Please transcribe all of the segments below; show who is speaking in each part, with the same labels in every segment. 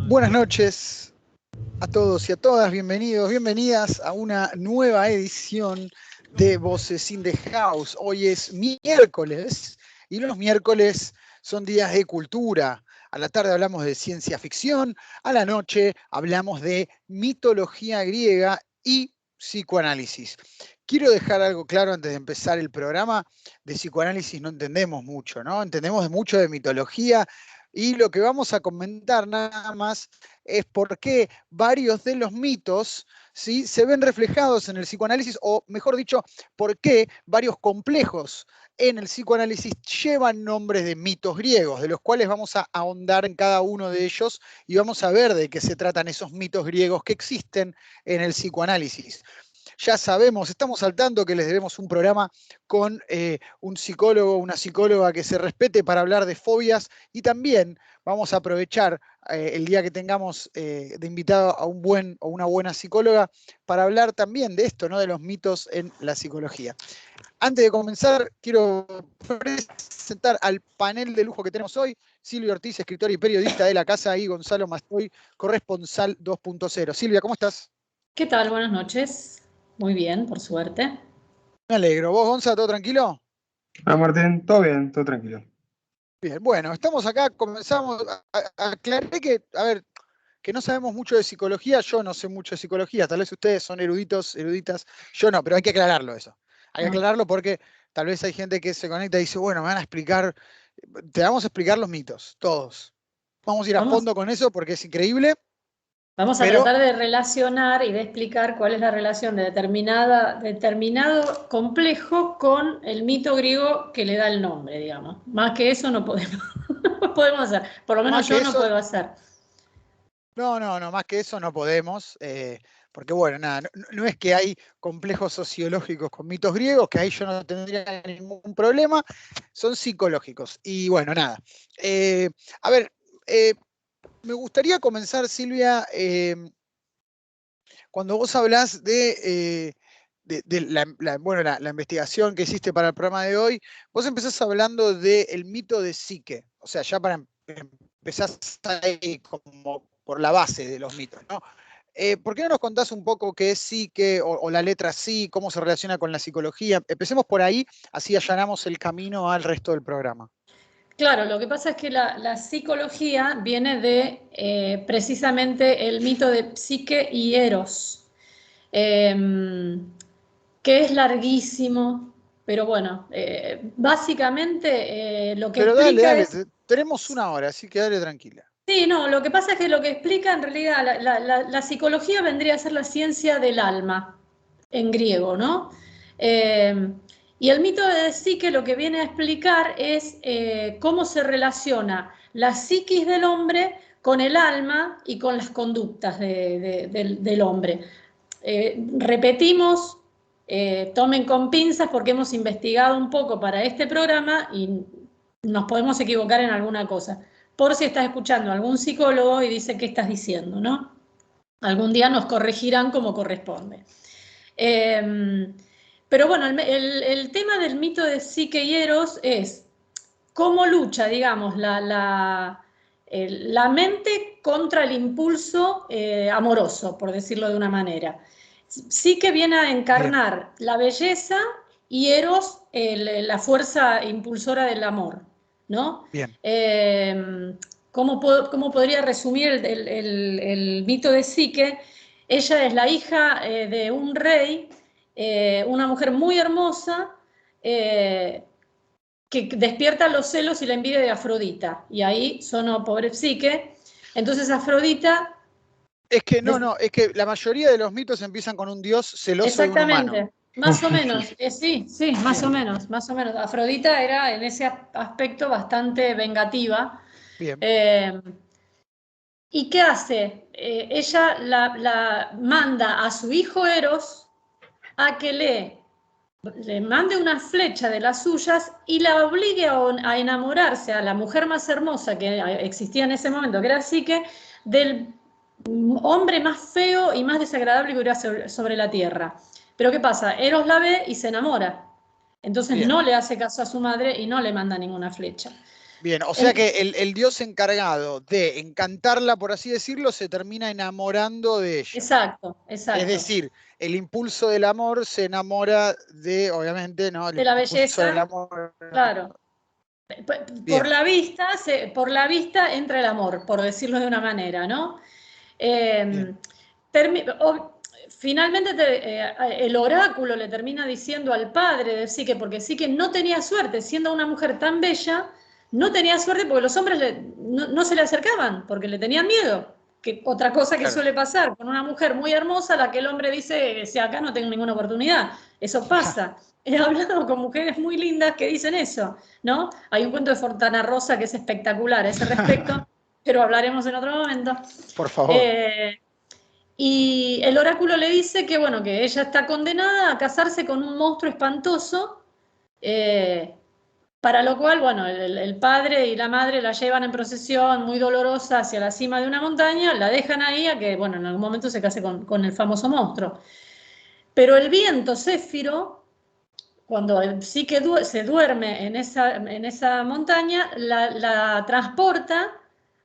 Speaker 1: Buenas noches a todos y a todas, bienvenidos, bienvenidas a una nueva edición de Voces in the House. Hoy es miércoles y los miércoles son días de cultura. A la tarde hablamos de ciencia ficción, a la noche hablamos de mitología griega y psicoanálisis. Quiero dejar algo claro antes de empezar el programa. De psicoanálisis no entendemos mucho, ¿no? Entendemos mucho de mitología y lo que vamos a comentar nada más es por qué varios de los mitos, ¿sí?, se ven reflejados en el psicoanálisis, o mejor dicho, por qué varios complejos en el psicoanálisis llevan nombres de mitos griegos, de los cuales vamos a ahondar en cada uno de ellos y vamos a ver de qué se tratan esos mitos griegos que existen en el psicoanálisis. Ya sabemos, estamos al tanto que les debemos un programa con un psicólogo, una psicóloga que se respete para hablar de fobias, y también vamos a aprovechar el día que tengamos de invitado a un buen o una buena psicóloga para hablar también de esto, ¿no?, de los mitos en la psicología. Antes de comenzar, quiero presentar al panel de lujo que tenemos hoy: Silvia Ortiz, escritora y periodista de la casa, y Gonzalo Mastoy, corresponsal 2.0. Silvia, ¿cómo estás?
Speaker 2: ¿Qué tal? Buenas noches. Muy bien, por suerte.
Speaker 1: Me alegro. ¿Vos, Gonzalo, todo tranquilo?
Speaker 3: Ah, Martín, todo bien, todo tranquilo.
Speaker 1: Bien, bueno, estamos acá, comenzamos. Aclaré que, a ver, que no sabemos mucho de psicología. Yo no sé mucho de psicología, tal vez ustedes son eruditos, eruditas, yo no, pero hay que aclararlo eso. Hay que aclararlo porque tal vez hay gente que se conecta y dice, bueno, me van a explicar, te vamos a explicar los mitos, todos. Vamos a ir a fondo con eso porque es increíble.
Speaker 2: Vamos a tratar de relacionar y de explicar cuál es la relación de determinado complejo con el mito griego que le da el nombre, digamos. Más que eso no podemos, no podemos hacer. Por lo menos yo no puedo hacer.
Speaker 1: No, más que eso no podemos, porque bueno, nada, no es que hay complejos sociológicos con mitos griegos, que ahí yo no tendría ningún problema, son psicológicos. Y bueno, nada. A ver, me gustaría comenzar, Silvia, cuando vos hablás de la investigación que hiciste para el programa de hoy. Vos empezás hablando del mito de Psique, o sea, ya empezás ahí como por la base de los mitos, ¿no? ¿Por qué no nos contás un poco qué es Psique o la letra Psi, cómo se relaciona con la psicología? Empecemos por ahí, así allanamos el camino al resto del programa.
Speaker 2: Claro, lo que pasa es que la psicología viene de precisamente el mito de Psique y Eros, que es larguísimo, pero bueno, básicamente lo que explica
Speaker 1: dale,
Speaker 2: es...
Speaker 1: tenemos una hora, así que dale tranquila.
Speaker 2: Sí, no, lo que pasa es que lo que explica en realidad la psicología vendría a ser la ciencia del alma, en griego, ¿no? Y el mito de Psique lo que viene a explicar es cómo se relaciona la psiquis del hombre con el alma y con las conductas del hombre. Repetimos, tomen con pinzas porque hemos investigado un poco para este programa y nos podemos equivocar en alguna cosa. Por si estás escuchando a algún psicólogo y dice qué estás diciendo, ¿no? Algún día nos corregirán como corresponde. Pero bueno, el tema del mito de Psique y Eros es cómo lucha, digamos, la mente contra el impulso amoroso, por decirlo de una manera. Psique viene a encarnar la belleza y Eros la fuerza impulsora del amor, ¿no?
Speaker 1: Bien.
Speaker 2: ¿Cómo podría resumir el mito de Psique? Ella es la hija de un rey, una mujer muy hermosa, que despierta los celos y la envidia de Afrodita. Y ahí sonó pobre Psique. Entonces Afrodita...
Speaker 1: Es que es que la mayoría de los mitos empiezan con un dios celoso de un humano.
Speaker 2: Exactamente, más o menos, sí, más o menos. Afrodita era en ese aspecto bastante vengativa.
Speaker 1: Bien.
Speaker 2: ¿Y qué hace? Ella la manda a su hijo Eros a que le mande una flecha de las suyas y la obligue a enamorarse a la mujer más hermosa que existía en ese momento, que era Psique, del hombre más feo y más desagradable que hubiera sobre la tierra. Pero ¿qué pasa? Eros la ve y se enamora. Entonces no le hace caso a su madre y no le manda ninguna flecha.
Speaker 1: Bien, o sea que el dios encargado de encantarla, por así decirlo, se termina enamorando de ella.
Speaker 2: Exacto,
Speaker 1: Es
Speaker 2: exacto.
Speaker 1: decir, el impulso del amor se enamora de, obviamente, ¿no? El
Speaker 2: De la
Speaker 1: impulso del
Speaker 2: belleza,
Speaker 1: amor.
Speaker 2: claro.
Speaker 1: Bien,
Speaker 2: Por la vista entra el amor, por decirlo de una manera, ¿no?
Speaker 1: bien.
Speaker 2: Finalmente el oráculo le termina diciendo al padre de Psique, porque Psique no tenía suerte, siendo una mujer tan bella, no tenía suerte porque los hombres no se le acercaban, porque le tenían miedo. Que otra cosa que
Speaker 1: Claro.
Speaker 2: suele pasar con una mujer muy hermosa, la que el hombre dice, si acá no tengo ninguna oportunidad. Eso pasa. He hablado con mujeres muy lindas que dicen eso, ¿no? Hay un cuento de Fontana Rosa que es espectacular a ese respecto, pero hablaremos en otro momento.
Speaker 1: Por favor.
Speaker 2: Y el oráculo le dice que, bueno, que ella está condenada a casarse con un monstruo espantoso, para lo cual, bueno, el padre y la madre la llevan en procesión muy dolorosa hacia la cima de una montaña, la dejan ahí a que, bueno, en algún momento se case con el famoso monstruo. Pero el viento céfiro, cuando sí que se duerme en esa montaña, la transporta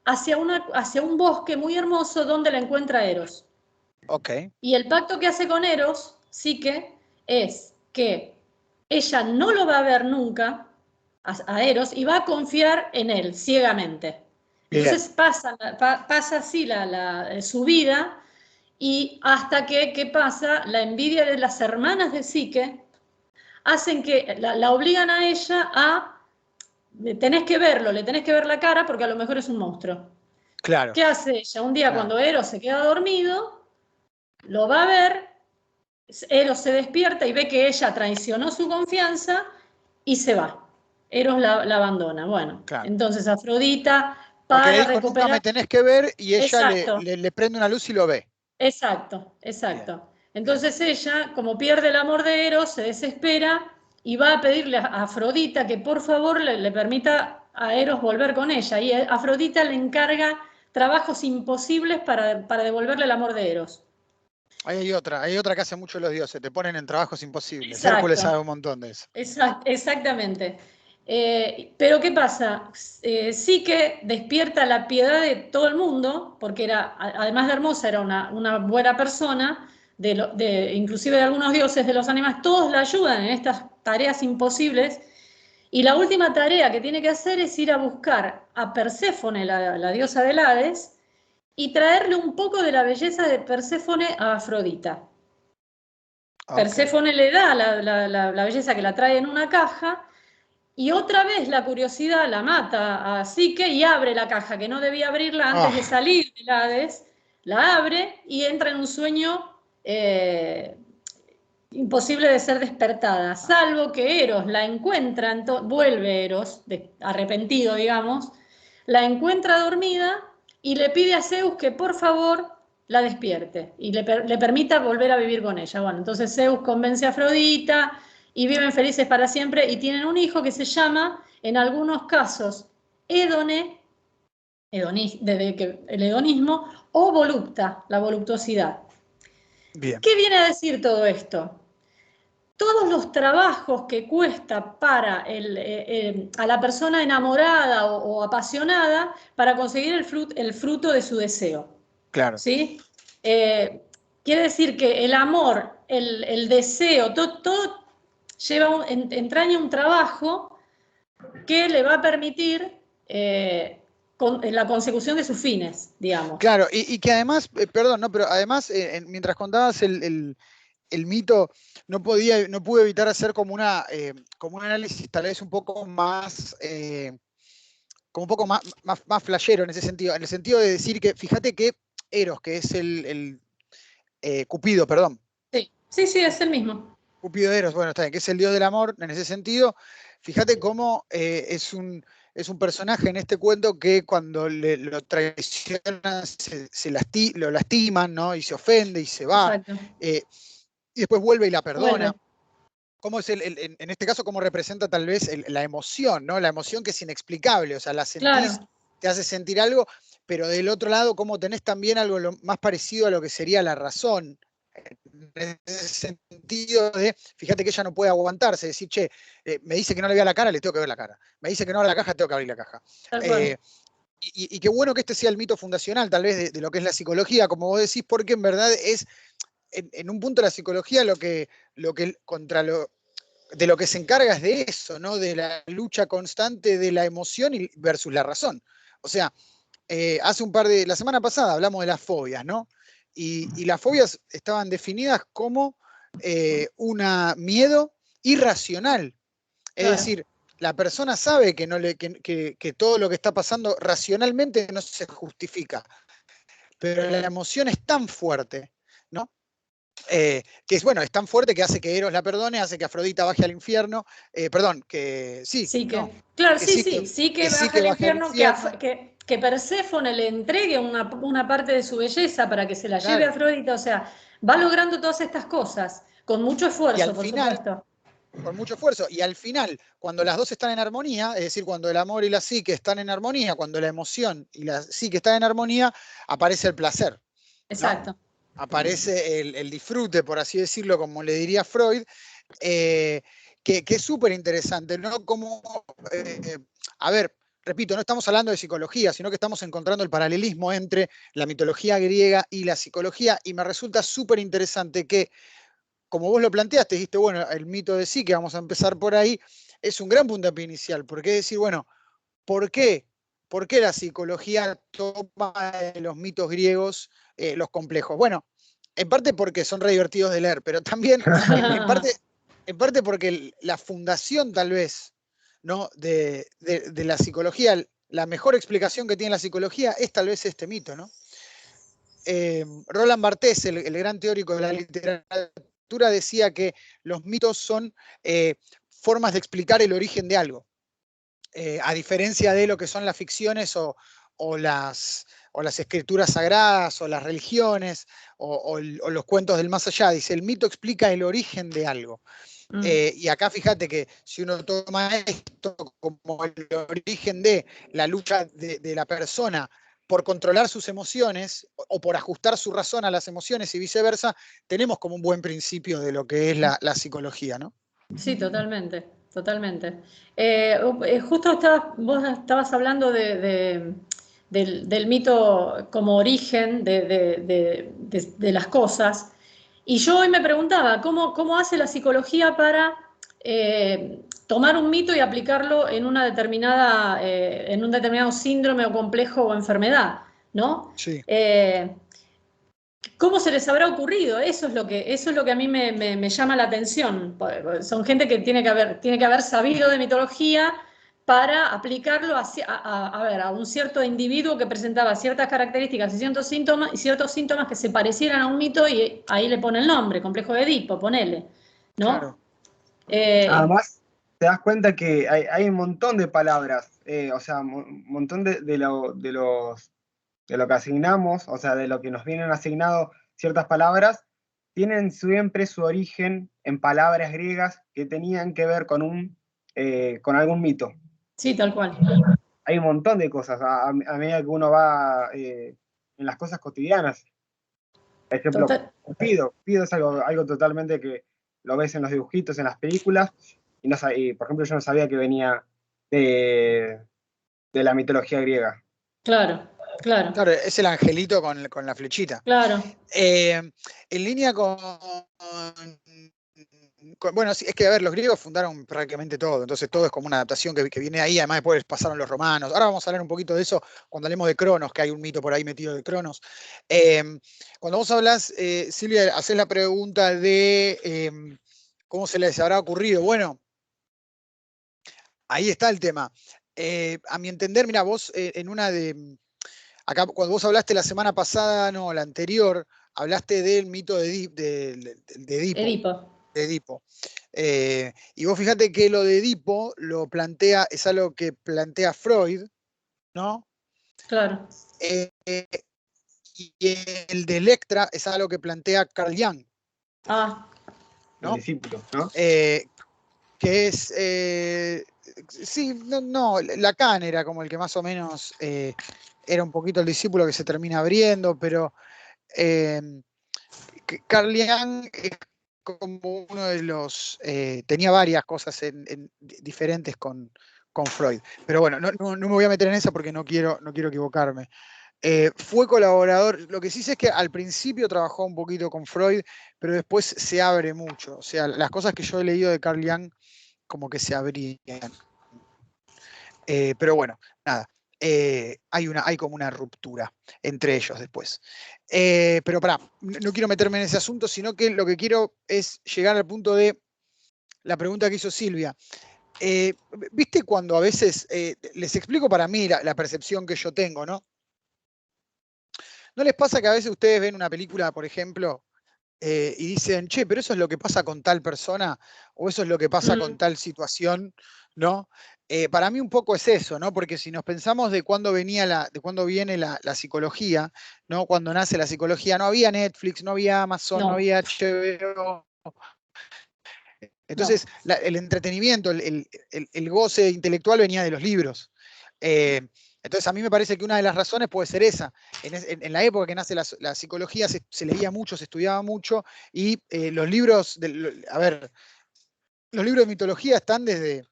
Speaker 2: hacia un bosque muy hermoso donde la encuentra Eros.
Speaker 1: Ok.
Speaker 2: Y el pacto que hace con Eros, Psique, es que ella no lo va a ver nunca a Eros y va a confiar en él ciegamente.
Speaker 1: Bien.
Speaker 2: Entonces pasa así su vida y hasta que, ¿qué pasa? La envidia de las hermanas de Psique hacen que la obligan a ella a, tenés que verlo, le tenés que ver la cara porque a lo mejor es un monstruo.
Speaker 1: Claro.
Speaker 2: ¿Qué hace ella? Un día
Speaker 1: Claro.
Speaker 2: cuando Eros se queda dormido, lo va a ver, Eros se despierta y ve que ella traicionó su confianza y se va. Eros la abandona. Bueno,
Speaker 1: Claro.
Speaker 2: entonces Afrodita,
Speaker 1: Porque le
Speaker 2: para
Speaker 1: dijo, nunca me
Speaker 2: recuperar.
Speaker 1: tenés que ver, y ella
Speaker 2: Exacto,
Speaker 1: le prende una luz y lo ve.
Speaker 2: exacto,
Speaker 1: Bien,
Speaker 2: exacto.
Speaker 1: bien.
Speaker 2: Entonces ella, como pierde el amor de Eros, se desespera y va a pedirle a Afrodita que por favor le permita a Eros volver con ella. Y Afrodita le encarga trabajos imposibles para devolverle el amor de Eros.
Speaker 1: Hay otra que hace mucho los dioses, te ponen en trabajos imposibles. Hércules
Speaker 2: Exacto.
Speaker 1: sabe un montón de eso.
Speaker 2: Exactamente. Pero ¿qué pasa? Sí que despierta la piedad de todo el mundo, porque era, además de hermosa, era una buena persona, inclusive de algunos dioses de los animales, todos la ayudan en estas tareas imposibles. Y la última tarea que tiene que hacer es ir a buscar a Perséfone, la diosa del Hades, y traerle un poco de la belleza de Perséfone a Afrodita.
Speaker 1: Ok.
Speaker 2: Perséfone le da la belleza que la trae en una caja y otra vez la curiosidad la mata a Psique y abre la caja, que no debía abrirla antes de
Speaker 1: Ah,
Speaker 2: salir del Hades, la abre y entra en un sueño imposible de ser despertada, salvo que Eros la encuentra, vuelve Eros, arrepentido digamos, la encuentra dormida y le pide a Zeus que por favor la despierte y le permita volver a vivir con ella. Bueno, entonces Zeus convence a Afrodita y viven felices para siempre y tienen un hijo que se llama, en algunos casos, Edone, el hedonismo, o volupta, la voluptuosidad.
Speaker 1: bien.
Speaker 2: ¿Qué viene a decir todo esto? Todos los trabajos que cuesta para a la persona enamorada o apasionada para conseguir el fruto de su deseo.
Speaker 1: Claro.
Speaker 2: ¿Sí? Quiere decir que el amor, el deseo, todo entraña un trabajo que le va a permitir la consecución de sus fines, digamos.
Speaker 1: Claro, y que además, perdón, no, pero además, mientras contabas el mito, no pude evitar hacer como un análisis tal vez un poco más, como un poco más flashero en ese sentido, en el sentido de decir que, fíjate que Eros, que es Cupido, perdón.
Speaker 2: Sí, sí, sí, es el mismo.
Speaker 1: Cupido Eros, bueno, está bien, que es el dios del amor en ese sentido. Fíjate cómo es un personaje en este cuento que cuando lo traicionan lo lastiman, ¿no? Y se ofende y se va.
Speaker 2: Exacto.
Speaker 1: eh, y después vuelve y la perdona.
Speaker 2: Vuelve.
Speaker 1: Cómo es en este caso, cómo representa tal vez la emoción, ¿no? La emoción que es inexplicable, o sea, la sentís,
Speaker 2: Claro.
Speaker 1: te hace sentir algo, pero del otro lado, cómo tenés también algo más parecido a lo que sería la razón, En ese sentido de, fíjate que ella no puede aguantarse, decir, che, me dice que no le vea la cara, le tengo que ver la cara. Me dice que no abra la caja, tengo que abrir la caja.
Speaker 2: Tal cual.
Speaker 1: Y qué bueno que este sea el mito fundacional, tal vez, de lo que es la psicología, como vos decís, porque en verdad es, en un punto, la psicología de lo que se encarga es de eso, ¿no? De la lucha constante de la emoción versus la razón. O sea, la semana pasada hablamos de las fobias, ¿no? Y las fobias estaban definidas como un miedo irracional. Es
Speaker 2: Claro.
Speaker 1: decir, la persona sabe que todo lo que está pasando racionalmente no se justifica, pero la emoción es tan fuerte, ¿no? Que es tan fuerte que hace que Eros la perdone, hace que Afrodita baje al infierno, perdón, que sí,
Speaker 2: Sí
Speaker 1: no,
Speaker 2: que, claro,
Speaker 1: que
Speaker 2: sí,
Speaker 1: sí,
Speaker 2: sí, sí
Speaker 1: que
Speaker 2: que
Speaker 1: sí
Speaker 2: baja
Speaker 1: que
Speaker 2: al
Speaker 1: baje al
Speaker 2: infierno,
Speaker 1: infierno,
Speaker 2: que Perséfone le entregue una parte de su belleza para que se la lleve a
Speaker 1: claro.
Speaker 2: Afrodita, o sea, va logrando todas estas cosas, con mucho
Speaker 1: Y al
Speaker 2: esfuerzo, por
Speaker 1: final,
Speaker 2: supuesto.
Speaker 1: con mucho esfuerzo, y al final, cuando las dos están en armonía, es decir, cuando el amor y la psique están en armonía, cuando la emoción y la psique están en armonía, aparece el placer, ¿no?
Speaker 2: Exacto.
Speaker 1: Aparece el disfrute, por así decirlo, como le diría Freud, eh, que es súper interesante, ¿no? Como, a ver, repito, no estamos hablando de psicología, sino que estamos encontrando el paralelismo entre la mitología griega y la psicología, y me resulta súper interesante que, como vos lo planteaste, dijiste, bueno, el mito de sí, que vamos a empezar por ahí, es un gran puntapié inicial, porque es decir, bueno, ¿por qué? ¿Por qué la psicología toma de los mitos griegos los complejos? Bueno, en parte porque son re divertidos de leer, pero también en parte porque la fundación tal vez, ¿no? de la psicología, la mejor explicación que tiene la psicología es tal vez este mito, ¿no? Roland Barthes, el gran teórico de la literatura, decía que los mitos son formas de explicar el origen de algo. A diferencia de lo que son las ficciones o las escrituras sagradas o las religiones o los cuentos del más allá. Dice, el mito explica el origen de algo. Y acá fíjate que si uno toma esto como el origen de la lucha de la persona por controlar sus emociones o por ajustar su razón a las emociones y viceversa, tenemos como un buen principio de lo que es la psicología, ¿no?
Speaker 2: Sí, totalmente, totalmente. Justo vos estabas hablando del mito como origen de las cosas, y yo hoy me preguntaba, ¿cómo hace la psicología para tomar un mito y aplicarlo en en un determinado síndrome o complejo o enfermedad, ¿no?
Speaker 1: Sí.
Speaker 2: ¿Cómo se les habrá ocurrido? Eso es lo que a mí me llama la atención. Son gente que tiene que haber sabido de mitología para aplicarlo a un cierto individuo que presentaba ciertas características y ciertos síntomas que se parecieran a un mito, y ahí le pone el nombre, complejo de Edipo, ponele, ¿no?
Speaker 1: Claro.
Speaker 2: Eh,
Speaker 3: Además, te das cuenta que hay un montón de palabras, o sea, un montón de lo que asignamos, o sea, de lo que nos vienen asignado ciertas palabras, tienen siempre su origen en palabras griegas que tenían que ver con algún mito.
Speaker 2: sí, tal cual.
Speaker 3: Hay un montón de cosas, a medida que uno va en las cosas cotidianas. Por ejemplo,
Speaker 2: Total-
Speaker 3: Pido es algo totalmente que lo ves en los dibujitos, en las películas, y por ejemplo yo no sabía que venía de, de la mitología griega.
Speaker 2: claro, claro,
Speaker 1: Claro, es el angelito con la flechita.
Speaker 2: claro.
Speaker 1: En línea bueno, sí, es que, a ver, los griegos fundaron prácticamente todo, entonces todo es como una adaptación que viene ahí, además después pasaron los romanos. Ahora vamos a hablar un poquito de eso cuando hablemos de Cronos, que hay un mito por ahí metido de Cronos. Eh, Cuando vos hablas, Silvia, haces la pregunta de cómo se les habrá ocurrido. Bueno, ahí está el tema. A mi entender, mira, vos en una de... Acá, cuando vos hablaste la semana pasada, no, la anterior, hablaste del mito de Edipo.
Speaker 2: Edipo,
Speaker 1: De Edipo. Y vos fíjate que lo de Edipo es algo que plantea Freud, ¿no?
Speaker 2: claro.
Speaker 1: Eh, y el de Electra es algo que plantea Carl Jung,
Speaker 2: Ah,
Speaker 3: El
Speaker 1: ¿no?
Speaker 3: discípulo, ¿no?
Speaker 1: Que es, sí, no, Lacan era como el que más o menos era un poquito el discípulo que se termina abriendo, pero Carl Jung es como uno de los... tenía varias cosas diferentes con Freud. Pero bueno, no me voy a meter en esa porque no quiero equivocarme. Fue colaborador, lo que sí sé es que al principio trabajó un poquito con Freud, pero después se abre mucho. O sea, las cosas que yo he leído de Carl Jung como que se abrían. Pero bueno, nada. Hay como una ruptura entre ellos después. Pero pará, no quiero meterme en ese asunto, sino que lo que quiero es llegar al punto de la pregunta que hizo Silvia. ¿Viste cuando a veces, les explico para mí la percepción que yo tengo, ¿no? ¿No les pasa que a veces ustedes ven una película, por ejemplo, y dicen, che, pero eso es lo que pasa con tal persona, o eso es lo que pasa con tal situación, ¿no? Para mí un poco es eso, ¿no? Porque si nos pensamos de cuándo viene la psicología, ¿no? Cuando nace la psicología, no había Netflix, no había Amazon, no había HBO. Entonces, el entretenimiento, el goce intelectual venía de los libros. Entonces, a mí me parece que una de las razones puede ser esa. En la época que nace la psicología se leía mucho, se estudiaba mucho, y los libros, los libros de mitología están desde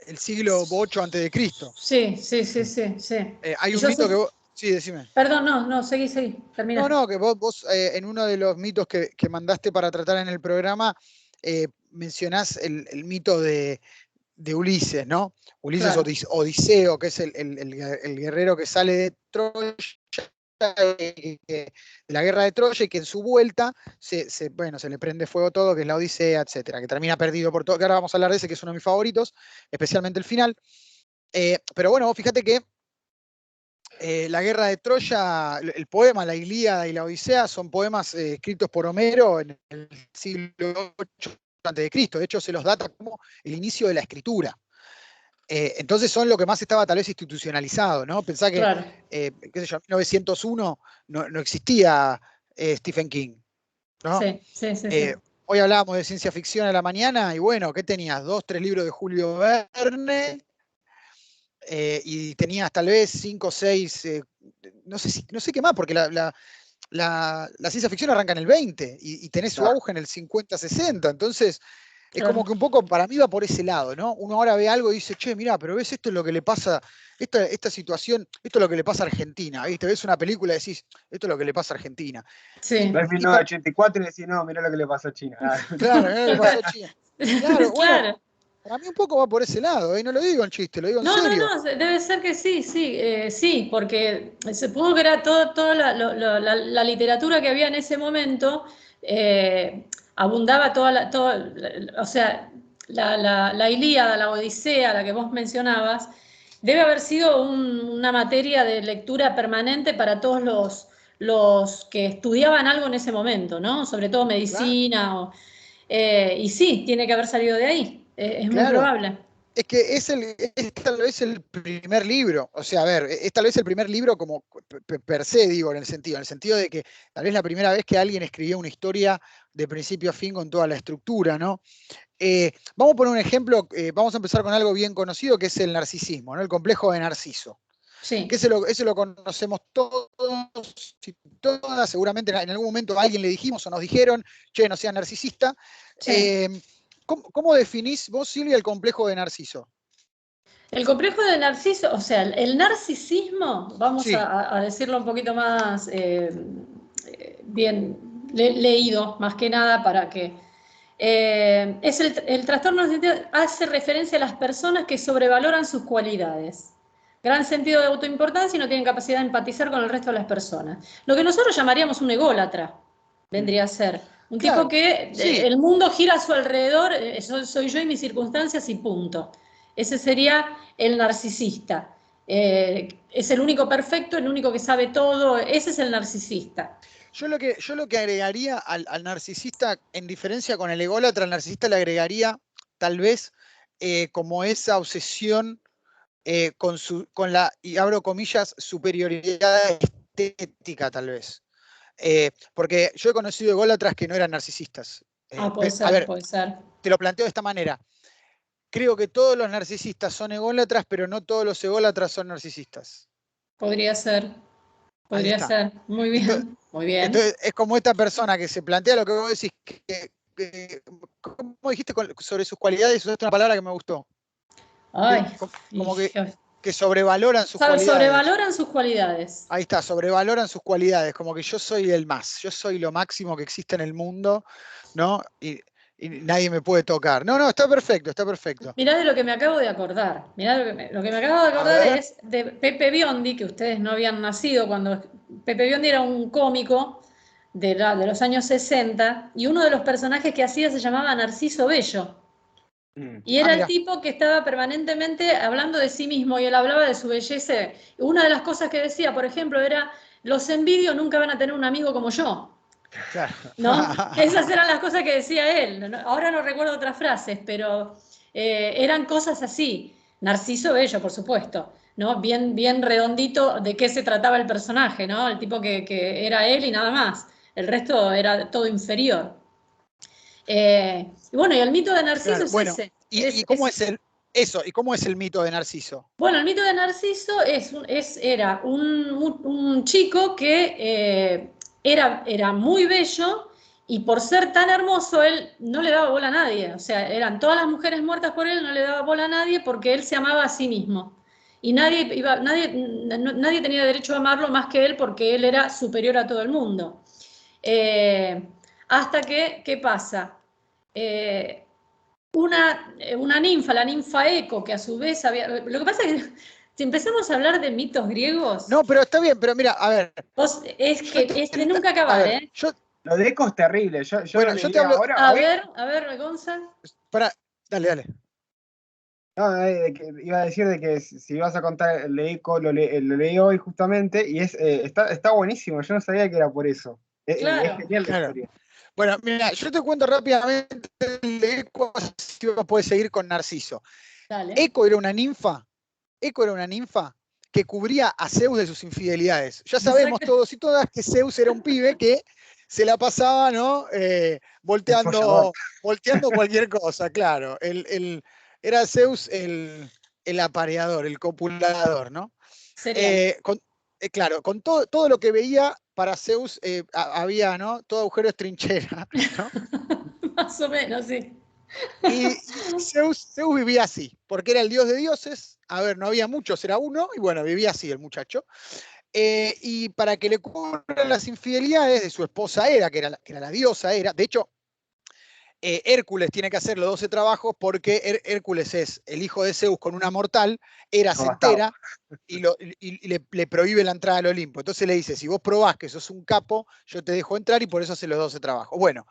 Speaker 1: el siglo VIII a.C.
Speaker 2: Sí.
Speaker 1: Hay
Speaker 2: Y
Speaker 1: un
Speaker 2: yo
Speaker 1: mito
Speaker 2: sé,
Speaker 1: que vos... Sí, decime.
Speaker 2: perdón, no, seguí, termina.
Speaker 1: No, que vos en uno de los mitos que mandaste para tratar en el programa, mencionás el mito de Ulises, ¿no? Ulises
Speaker 2: Claro.
Speaker 1: Odiseo, que es el guerrero que sale de Troya, de la guerra de Troya, y que en su vuelta se le prende fuego todo, que es la Odisea, etcétera, que termina perdido por todo, que ahora vamos a hablar de ese, que es uno de mis favoritos, especialmente el final. Pero bueno, vos fíjate que la guerra de Troya, el poema, la Ilíada y la Odisea son poemas escritos por Homero en el siglo VIII a.C. De hecho, se los data como el inicio de la escritura. Entonces son lo que más estaba tal vez institucionalizado, ¿no? Pensá que,
Speaker 2: Claro.
Speaker 1: qué sé yo, en 1901 no existía Stephen King, ¿no?
Speaker 2: Sí.
Speaker 1: Hoy hablábamos de ciencia ficción a la mañana y bueno, ¿qué tenías? 2, 3 libros de Julio Verne, y tenías tal vez 5 o 6, no sé qué más, porque la ciencia ficción arranca en el 20 y tenés su auge en el 50, 60. Entonces, es como que un poco para mí va por ese lado, ¿no? Uno ahora ve algo y dice, che, mirá, pero ves, esto es lo que le pasa, esta situación, esto es lo que le pasa a Argentina, ¿viste? Ves una película y decís, esto es lo que le pasa a Argentina.
Speaker 2: Sí.
Speaker 3: Ves 1984 y decís, no, mirá lo que le pasó a China.
Speaker 1: Claro, mirá lo que pasó a China. Claro, bueno,
Speaker 2: Claro.
Speaker 1: para mí un poco va por ese lado, no lo digo en chiste, lo digo en serio.
Speaker 2: No, debe ser que sí, porque supongo que era toda la literatura que había en ese momento, abundaba o sea, la Ilíada, la Odisea, la que vos mencionabas, debe haber sido una materia de lectura permanente para todos los que estudiaban algo en ese momento, ¿no? Sobre todo
Speaker 1: Claro,
Speaker 2: medicina, y sí, tiene que haber salido de ahí, es muy
Speaker 1: claro.
Speaker 2: probable.
Speaker 1: Es que es tal vez el primer libro, o sea, a ver, es tal vez el primer libro como per se, digo, en el sentido de que tal vez la primera vez que alguien escribió una historia de principio a fin con toda la estructura, ¿no? Vamos a poner un ejemplo, vamos a empezar con algo bien conocido, que es el narcisismo, ¿no? El complejo de Narciso. Que
Speaker 2: Sí.
Speaker 1: ese lo conocemos todos y todas, seguramente en algún momento a alguien le dijimos o nos dijeron, che, no seas narcisista.
Speaker 2: Sí.
Speaker 1: ¿Cómo definís vos, Silvia, el complejo de Narciso?
Speaker 2: El complejo de Narciso, o sea, el narcisismo, vamos
Speaker 1: Sí,
Speaker 2: a decirlo un poquito más bien leído, más que nada para que... es el trastorno hace referencia a las personas que sobrevaloran sus cualidades. Gran sentido de autoimportancia y no tienen capacidad de empatizar con el resto de las personas. Lo que nosotros llamaríamos un ególatra, vendría a ser. Un tipo
Speaker 1: claro,
Speaker 2: que
Speaker 1: sí.
Speaker 2: el mundo gira a su alrededor, soy yo y mis circunstancias y punto. Ese sería el narcisista. Es el único perfecto, el único que sabe todo, ese es el narcisista.
Speaker 1: Yo lo que agregaría al narcisista, en diferencia con el ególatra, al narcisista le agregaría tal vez como esa obsesión con la, y abro comillas, superioridad estética tal vez. Porque yo he conocido ególatras que no eran narcisistas.
Speaker 2: Puede
Speaker 1: A
Speaker 2: ser,
Speaker 1: ver,
Speaker 2: puede ser.
Speaker 1: te lo planteo de esta manera. Creo que todos los narcisistas son ególatras, pero no todos los ególatras son narcisistas.
Speaker 2: Podría ser,
Speaker 1: Ahí
Speaker 2: podría
Speaker 1: está.
Speaker 2: ser. Muy bien. Muy bien.
Speaker 1: Entonces, es como esta persona que se plantea lo que vos decís, ¿cómo dijiste sobre sus cualidades? Usaste una palabra que me gustó.
Speaker 2: Ay,
Speaker 1: Como que sobrevaloran sus cualidades.
Speaker 2: Sobrevaloran sus cualidades.
Speaker 1: Ahí está, sobrevaloran sus cualidades, como que yo soy el más, yo soy lo máximo que existe en el mundo, ¿no? Y nadie me puede tocar. No, está perfecto, está perfecto.
Speaker 2: Mirá de lo que me acabo de acordar. Mirá lo que me acabo de acordar es de Pepe Biondi, que ustedes no habían nacido cuando... Pepe Biondi era un cómico de los años 60 y uno de los personajes que hacía se llamaba Narciso Bello. Y era el tipo que estaba permanentemente hablando de sí mismo y él hablaba de su belleza. Una de las cosas que decía, por ejemplo, era, los envidios nunca van a tener un amigo como yo.
Speaker 1: Claro.
Speaker 2: ¿No? Esas eran las cosas que decía él. Ahora no recuerdo otras frases, pero eran cosas así. Narciso Bello, por supuesto, ¿no? Bien redondito de qué se trataba el personaje, ¿no? El tipo que era él y nada más. El resto era todo inferior. Y bueno, y el mito de Narciso
Speaker 1: Claro,
Speaker 2: es
Speaker 1: bueno,
Speaker 2: ese.
Speaker 1: ¿y cómo es ¿y cómo es el mito de Narciso?
Speaker 2: Bueno, el mito de Narciso era un chico que era muy bello y por ser tan hermoso él no le daba bola a nadie. O sea, eran todas las mujeres muertas por él, no le daba bola a nadie porque él se amaba a sí mismo. Y nadie tenía derecho a amarlo más que él porque él era superior a todo el mundo. Hasta que, ¿qué pasa? Una ninfa, la ninfa Eco, que a su vez había... Lo que pasa es que si empezamos a hablar de mitos griegos...
Speaker 1: No, pero está bien, pero mira, a ver.
Speaker 2: Es de nunca acabar, ¿eh?
Speaker 3: Lo de Eco es terrible. Yo lo
Speaker 1: yo
Speaker 3: leí
Speaker 1: te hablo...
Speaker 3: ahora.
Speaker 2: A ver, Gonza.
Speaker 1: Dale.
Speaker 3: No, iba a decir de que si ibas a contar el de Eco, lo leí hoy justamente y está buenísimo. Yo no sabía que era por eso.
Speaker 2: Claro.
Speaker 3: Es genial la historia.
Speaker 1: Bueno, mira, yo te cuento rápidamente el de Eco, si vos podés seguir con Narciso.
Speaker 2: Dale.
Speaker 1: Eco era una ninfa que cubría a Zeus de sus infidelidades. Ya sabemos todos y todas que Zeus era un pibe que se la pasaba, ¿no? Volteando cualquier cosa, claro. Era Zeus el apareador, el copulador, ¿no? Claro, con todo lo que veía para Zeus había, ¿no? Todo agujero es trinchera, ¿no?
Speaker 2: Más o menos, sí.
Speaker 1: Y Zeus vivía así, porque era el dios de dioses. A ver, no había muchos, era uno, y bueno, vivía así el muchacho. Y para que le cubran las infidelidades de su esposa Hera, que era la diosa Hera, de hecho, Hércules tiene que hacer los 12 trabajos porque Hércules es el hijo de Zeus con una mortal, Hera se entera y le prohíbe la entrada al Olimpo. Entonces le dice, si vos probás que sos un capo, yo te dejo entrar y por eso hace los 12 trabajos. Bueno,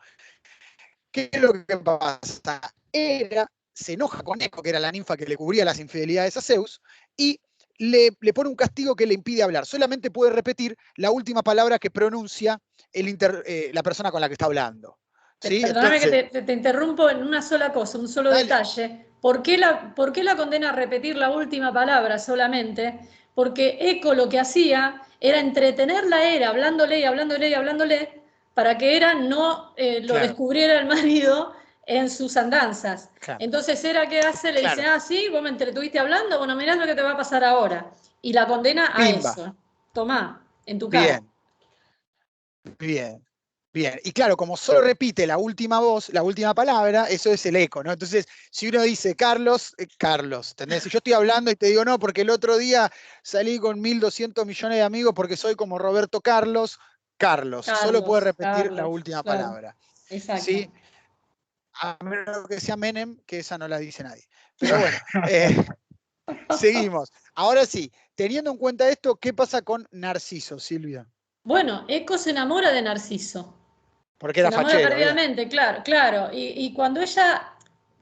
Speaker 1: ¿qué es lo que pasa? Hera se enoja con Eco, que era la ninfa que le cubría las infidelidades a Zeus, y le pone un castigo que le impide hablar. Solamente puede repetir la última palabra que pronuncia la persona con la que está hablando. ¿Sí?
Speaker 2: Perdóname
Speaker 1: Entonces,
Speaker 2: que te interrumpo en una sola cosa, un solo detalle. ¿Por qué la condena a repetir la última palabra solamente? Porque Eco lo que hacía era entretenerla a Hera, hablándole, para que Hera no lo descubriera el marido en sus andanzas. Claro. Entonces Hera, ¿qué hace? Le dice, sí, vos me entretuviste hablando, bueno, mirá lo que te va a pasar ahora. Y la condena a eso. Tomá, en tu cara.
Speaker 1: Bien. Y claro, como solo repite la última voz, la última palabra, eso es el eco, ¿no? Entonces, si uno dice Carlos, ¿entendés? Si yo estoy hablando y te digo, no, porque el otro día salí con 1.200 millones de amigos porque soy como Roberto Carlos, solo puede repetir la última palabra.
Speaker 2: Exacto.
Speaker 1: ¿Sí? A menos que sea Menem, que esa no la dice nadie. Pero bueno, seguimos. Ahora sí, teniendo en cuenta esto, ¿qué pasa con Narciso, Silvia?
Speaker 2: Bueno, Eco se enamora de Narciso.
Speaker 1: Porque era fachero.
Speaker 2: Se enamora perdidamente, claro. Y cuando ella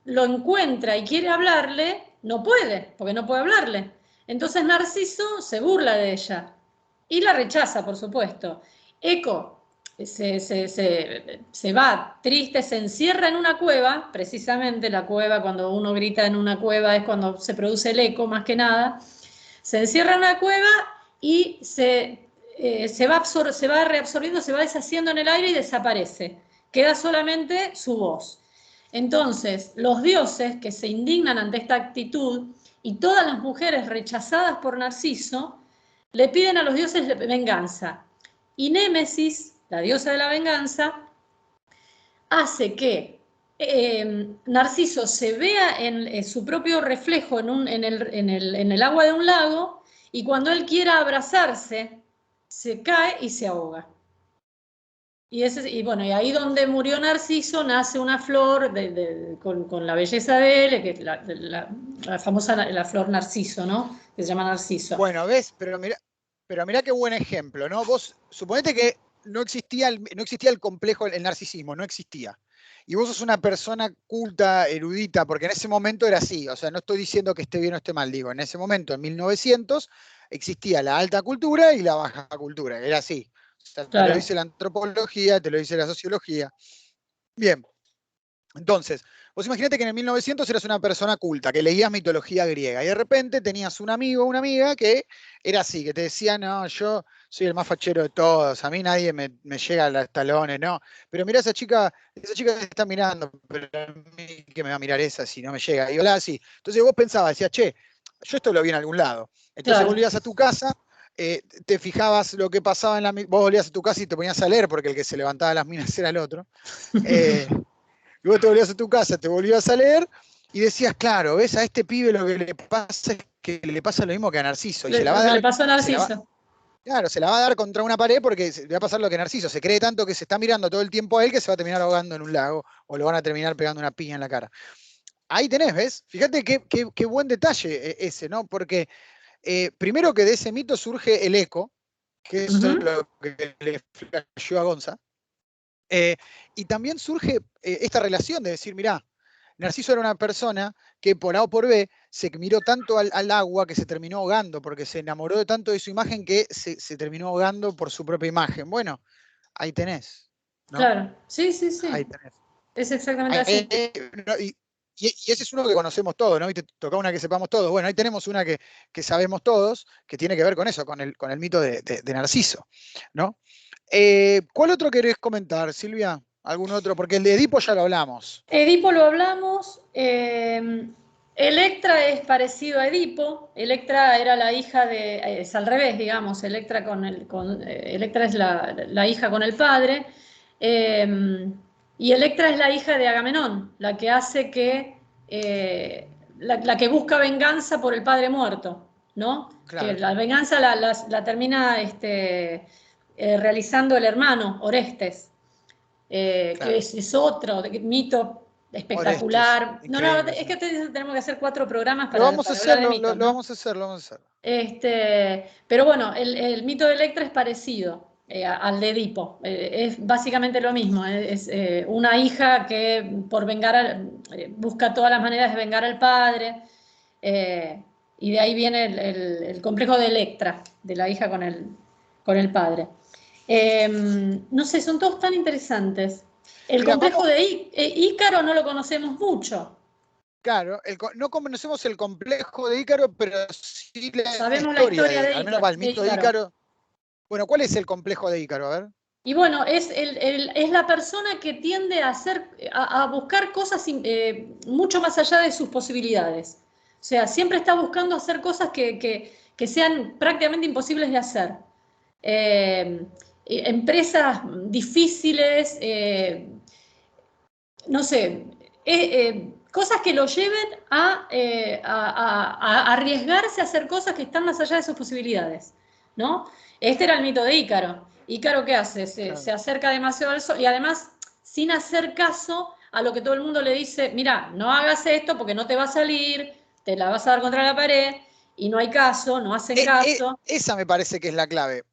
Speaker 2: lo encuentra y quiere hablarle, no puede, porque no puede hablarle. Entonces Narciso se burla de ella y la rechaza, por supuesto. Eco se va triste, se encierra en una cueva, precisamente la cueva, cuando uno grita en una cueva es cuando se produce el eco más que nada. Se encierra en una cueva y se va reabsorbiendo, se va deshaciendo en el aire y desaparece. Queda solamente su voz. Entonces, los dioses que se indignan ante esta actitud y todas las mujeres rechazadas por Narciso le piden a los dioses venganza. Y Némesis, la diosa de la venganza, hace que Narciso se vea en su propio reflejo en el agua de un lago, y cuando él quiera abrazarse, se cae y se ahoga. Y bueno, y ahí donde murió Narciso nace una flor con la belleza de él, que es la famosa la flor Narciso, ¿no? Que se llama Narciso.
Speaker 1: Bueno, ¿ves? Pero mirá qué buen ejemplo, ¿no? Vos suponete que no existía el complejo, el narcisismo, no existía. Y vos sos una persona culta, erudita, porque en ese momento era así. O sea, no estoy diciendo que esté bien o esté mal, digo, en ese momento, en 1900, existía la alta cultura y la baja cultura. Era así. O sea, te lo dice la antropología, te lo dice la sociología. Bien. Entonces, vos imaginate que en el 1900 eras una persona culta, que leías mitología griega, y de repente tenías un amigo o una amiga que era así, que te decía, no, yo soy el más fachero de todos, a mí nadie me llega a los talones, no. Pero mirá esa chica que está mirando, pero a mí que me va a mirar esa si no me llega. Y hola, así. Entonces vos pensabas, decías, che, yo esto lo vi en algún lado. Entonces volvías a tu casa, te fijabas lo que pasaba vos volvías a tu casa y te ponías a leer, porque el que se levantaba las minas era el otro. Y vos te volvías a tu casa, te volvías a leer y decías, claro, ves a este pibe lo que le pasa es que le pasa lo mismo que a Narciso. Y se la va a dar,
Speaker 2: le pasó a Narciso.
Speaker 1: Claro, se la va a dar contra una pared porque le va a pasar lo que a Narciso. Se cree tanto que se está mirando todo el tiempo a él que se va a terminar ahogando en un lago o lo van a terminar pegando una piña en la cara. Ahí tenés, ¿ves? Fíjate qué buen detalle ese, ¿no? Porque primero que de ese mito surge el eco, que eso es lo que le flasheó a Gonza. Y también surge esta relación de decir, mirá, Narciso era una persona que por A o por B se miró tanto al agua que se terminó ahogando, porque se enamoró de tanto de su imagen que se terminó ahogando por su propia imagen. Bueno, ahí tenés, ¿no?
Speaker 2: Claro, sí.
Speaker 1: Ahí tenés.
Speaker 2: Es exactamente así.
Speaker 1: Y ese es uno que conocemos todos, ¿no? Y te toca una que sepamos todos. Bueno, ahí tenemos una que sabemos todos, que tiene que ver con eso, con el mito de Narciso, ¿no? ¿Cuál otro querés comentar, Silvia? ¿Algún otro? Porque el de Edipo ya lo hablamos.
Speaker 2: Edipo lo hablamos. Electra es parecido a Edipo. Electra era la hija de... es al revés, digamos. Electra, Electra es la hija con el padre. Y Electra es la hija de Agamenón, la que hace que... la que busca venganza por el padre muerto, ¿no?
Speaker 1: Claro.
Speaker 2: Que la venganza la termina realizando el hermano, Orestes.
Speaker 1: Claro.
Speaker 2: Que es otro mito espectacular.
Speaker 1: Orestes,
Speaker 2: No, es que tenemos que hacer 4 programas para hablar de mitos,
Speaker 1: lo vamos a hacer, lo vamos a hacer.
Speaker 2: Pero bueno, el mito de Electra es parecido al de Edipo. Es básicamente lo mismo. Es una hija que por busca todas las maneras de vengar al padre. Y de ahí viene el complejo de Electra, de la hija con el padre. No sé, son todos tan interesantes. El complejo de Ícaro no lo conocemos mucho.
Speaker 1: Claro, no conocemos el complejo de Ícaro, pero sí
Speaker 2: sabemos la historia de
Speaker 1: al menos para el mito de Ícaro. Bueno, ¿cuál es el complejo de Ícaro? A ver.
Speaker 2: Y bueno, es la persona que tiende a buscar cosas mucho más allá de sus posibilidades. O sea, siempre está buscando hacer cosas que sean prácticamente imposibles de hacer. Empresas difíciles, no sé, cosas que lo lleven a arriesgarse a hacer cosas que están más allá de sus posibilidades, ¿no? Este era el mito de Ícaro. ¿Ícaro qué hace? Se acerca demasiado al sol y además sin hacer caso a lo que todo el mundo le dice, mira, no hagas esto porque no te va a salir, te la vas a dar contra la pared y no hay caso, no hacen caso.
Speaker 1: Esa me parece que es la clave.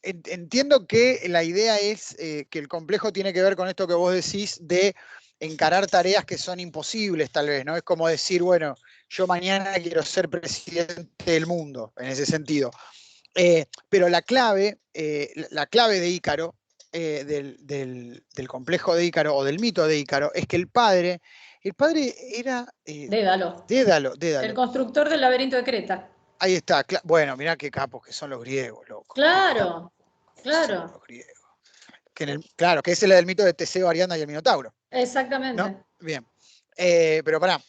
Speaker 1: Entiendo que la idea es que el complejo tiene que ver con esto que vos decís de encarar tareas que son imposibles, tal vez, ¿no? Es como decir, bueno, yo mañana quiero ser presidente del mundo, en ese sentido. Pero la clave de Ícaro, del complejo de Ícaro o del mito de Ícaro, es que el padre era...
Speaker 2: Dédalo. El constructor del laberinto de Creta.
Speaker 1: Ahí está. Bueno, mirá qué capos que son los griegos, loco.
Speaker 2: Claro.
Speaker 1: Son los griegos. Claro, que es el del mito de Teseo, Ariadna y el Minotauro.
Speaker 2: Exactamente.
Speaker 1: ¿No? Bien. Pero pará.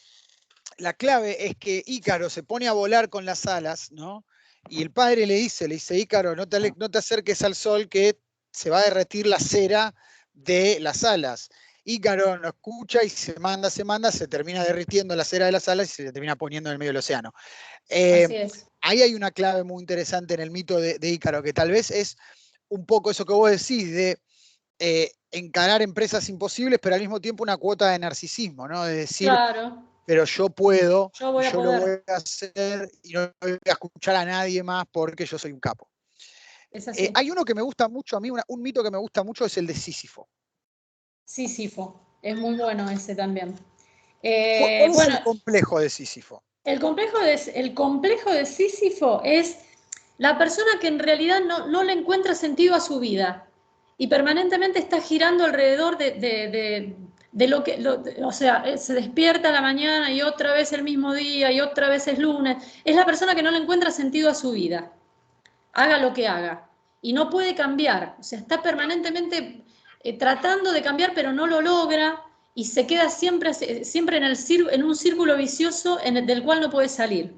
Speaker 1: La clave es que Ícaro se pone a volar con las alas, ¿no? Y el padre le dice, Ícaro, no te acerques al sol que se va a derretir la cera de las alas. Ícaro no escucha y se termina derritiendo la cera de las alas y se termina poniendo en el medio del océano.
Speaker 2: Así es.
Speaker 1: Ahí hay una clave muy interesante en el mito de Ícaro, que tal vez es un poco eso que vos decís, de encarar empresas imposibles, pero al mismo tiempo una cuota de narcisismo, ¿no? De decir,
Speaker 2: Claro,
Speaker 1: pero yo puedo,
Speaker 2: yo voy a
Speaker 1: yo lo
Speaker 2: poder.
Speaker 1: voy a hacer y no voy a escuchar a nadie más porque yo soy un capo.
Speaker 2: Es así.
Speaker 1: Hay uno que me gusta mucho, a mí un mito que me gusta mucho es el de Sísifo.
Speaker 2: Sísifo, es muy bueno ese también.
Speaker 1: ¿Cuál es
Speaker 2: Bueno,
Speaker 1: el complejo de Sísifo?
Speaker 2: el complejo de Sísifo es la persona que en realidad no le encuentra sentido a su vida y permanentemente está girando alrededor de lo que, o sea, se despierta a la mañana y otra vez el mismo día y otra vez es lunes. Es la persona que no le encuentra sentido a su vida, haga lo que haga, y no puede cambiar, o sea, está permanentemente tratando de cambiar, pero no lo logra y se queda siempre en un círculo vicioso del cual no puede salir.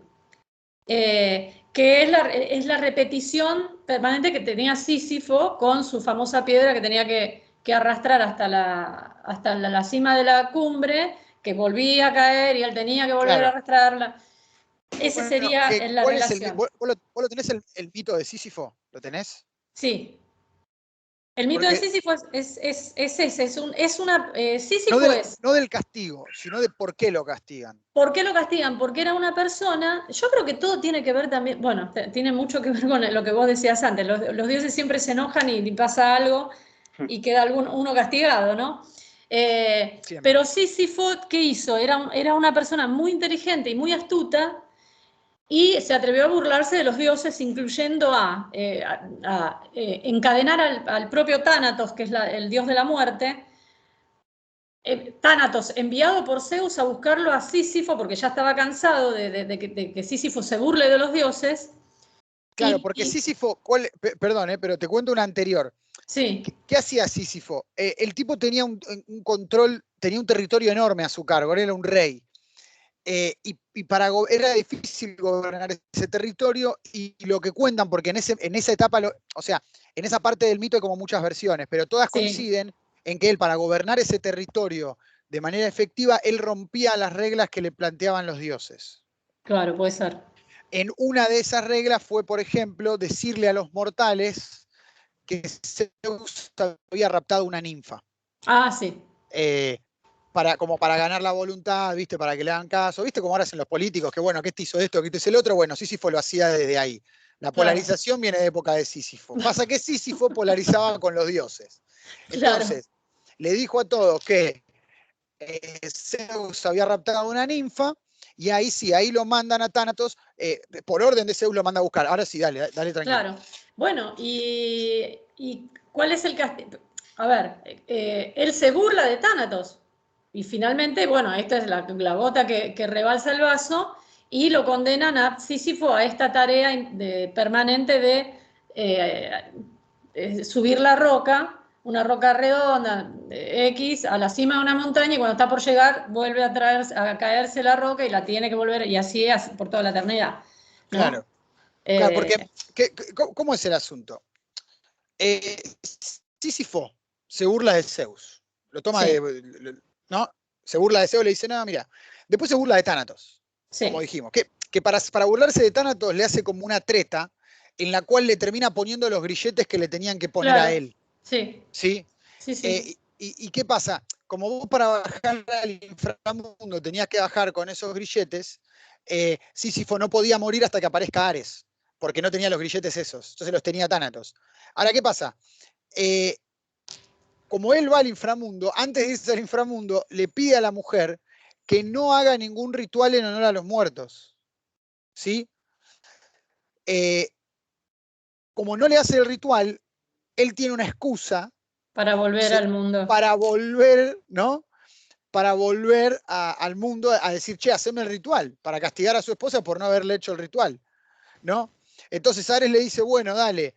Speaker 2: Que es la repetición permanente que tenía Sísifo con su famosa piedra que tenía que arrastrar hasta la cima de la cumbre, que volvía a caer y él tenía que volver a arrastrarla. Ese sería la
Speaker 1: ¿cuál es
Speaker 2: relación.
Speaker 1: ¿Vos lo tenés el mito de Sísifo? ¿Lo tenés?
Speaker 2: Sí. El mito de Sísifo es Sísifo es.
Speaker 1: No del castigo, sino de por qué lo castigan.
Speaker 2: ¿Por qué lo castigan? Porque era una persona. Yo creo que todo tiene que ver también. Bueno, tiene mucho que ver con lo que vos decías antes. Los dioses siempre se enojan y pasa algo y queda uno castigado, ¿no? Pero Sísifo, ¿qué hizo? Era una persona muy inteligente y muy astuta y se atrevió a burlarse de los dioses, incluyendo a encadenar al propio Tánatos, que es el dios de la muerte. Tánatos, enviado por Zeus a buscarlo a Sísifo, porque ya estaba cansado de que Sísifo se burle de los dioses.
Speaker 1: Claro, porque Sísifo, perdón, pero te cuento una anterior.
Speaker 2: Sí.
Speaker 1: ¿Qué hacía Sísifo? El tipo tenía un control, tenía un territorio enorme a su cargo, era un rey. Era difícil gobernar ese territorio y lo que cuentan, porque en esa etapa, o sea, en esa parte del mito hay como muchas versiones, pero todas coinciden en que él para gobernar ese territorio de manera efectiva, él rompía las reglas que le planteaban los dioses.
Speaker 2: Claro, puede ser.
Speaker 1: En una de esas reglas fue, por ejemplo, decirle a los mortales que Zeus había raptado una ninfa.
Speaker 2: Ah, sí.
Speaker 1: Como para ganar la voluntad, ¿viste? Para que le hagan caso, ¿viste? Como ahora hacen los políticos, que bueno, que este hizo esto, que este hizo el otro. Bueno, Sísifo lo hacía desde ahí. La polarización viene de época de Sísifo. Pasa que Sísifo polarizaba con los dioses. Entonces, le dijo a todos que Zeus había raptado a una ninfa, y ahí sí, ahí lo mandan a Tánatos, por orden de Zeus lo manda a buscar. Ahora sí, dale tranquilo.
Speaker 2: Claro. Bueno, ¿y cuál es el castigo? A ver, él se burla de Tánatos. Y finalmente, bueno, esta es la gota que rebalsa el vaso y lo condenan a Sísifo a esta tarea permanente de subir la roca, una roca redonda, X, a la cima de una montaña, y cuando está por llegar vuelve a caerse la roca y la tiene que volver, y así es por toda la eternidad, ¿no?
Speaker 1: Claro. Claro, porque ¿cómo es el asunto? Sísifo se burla de Zeus. Lo toma ¿no? Se burla de Zeus y le dice, no, mira. Después se burla de Tánatos, como dijimos. Que para burlarse de Tánatos le hace como una treta en la cual le termina poniendo los grilletes que le tenían que poner a él.
Speaker 2: Sí.
Speaker 1: ¿Sí? ¿Y qué pasa? Como vos para bajar al inframundo tenías que bajar con esos grilletes, Sísifo no podía morir hasta que aparezca Ares, porque no tenía los grilletes esos, entonces los tenía Tánatos. Ahora, ¿qué pasa? Como él va al inframundo, antes de irse al inframundo, le pide a la mujer que no haga ningún ritual en honor a los muertos. ¿Sí? Como no le hace el ritual, él tiene una excusa
Speaker 2: para volver al mundo.
Speaker 1: Para volver, ¿no? Para volver al mundo a decir, che, haceme el ritual, para castigar a su esposa por no haberle hecho el ritual, ¿no? Entonces Ares le dice, bueno, dale,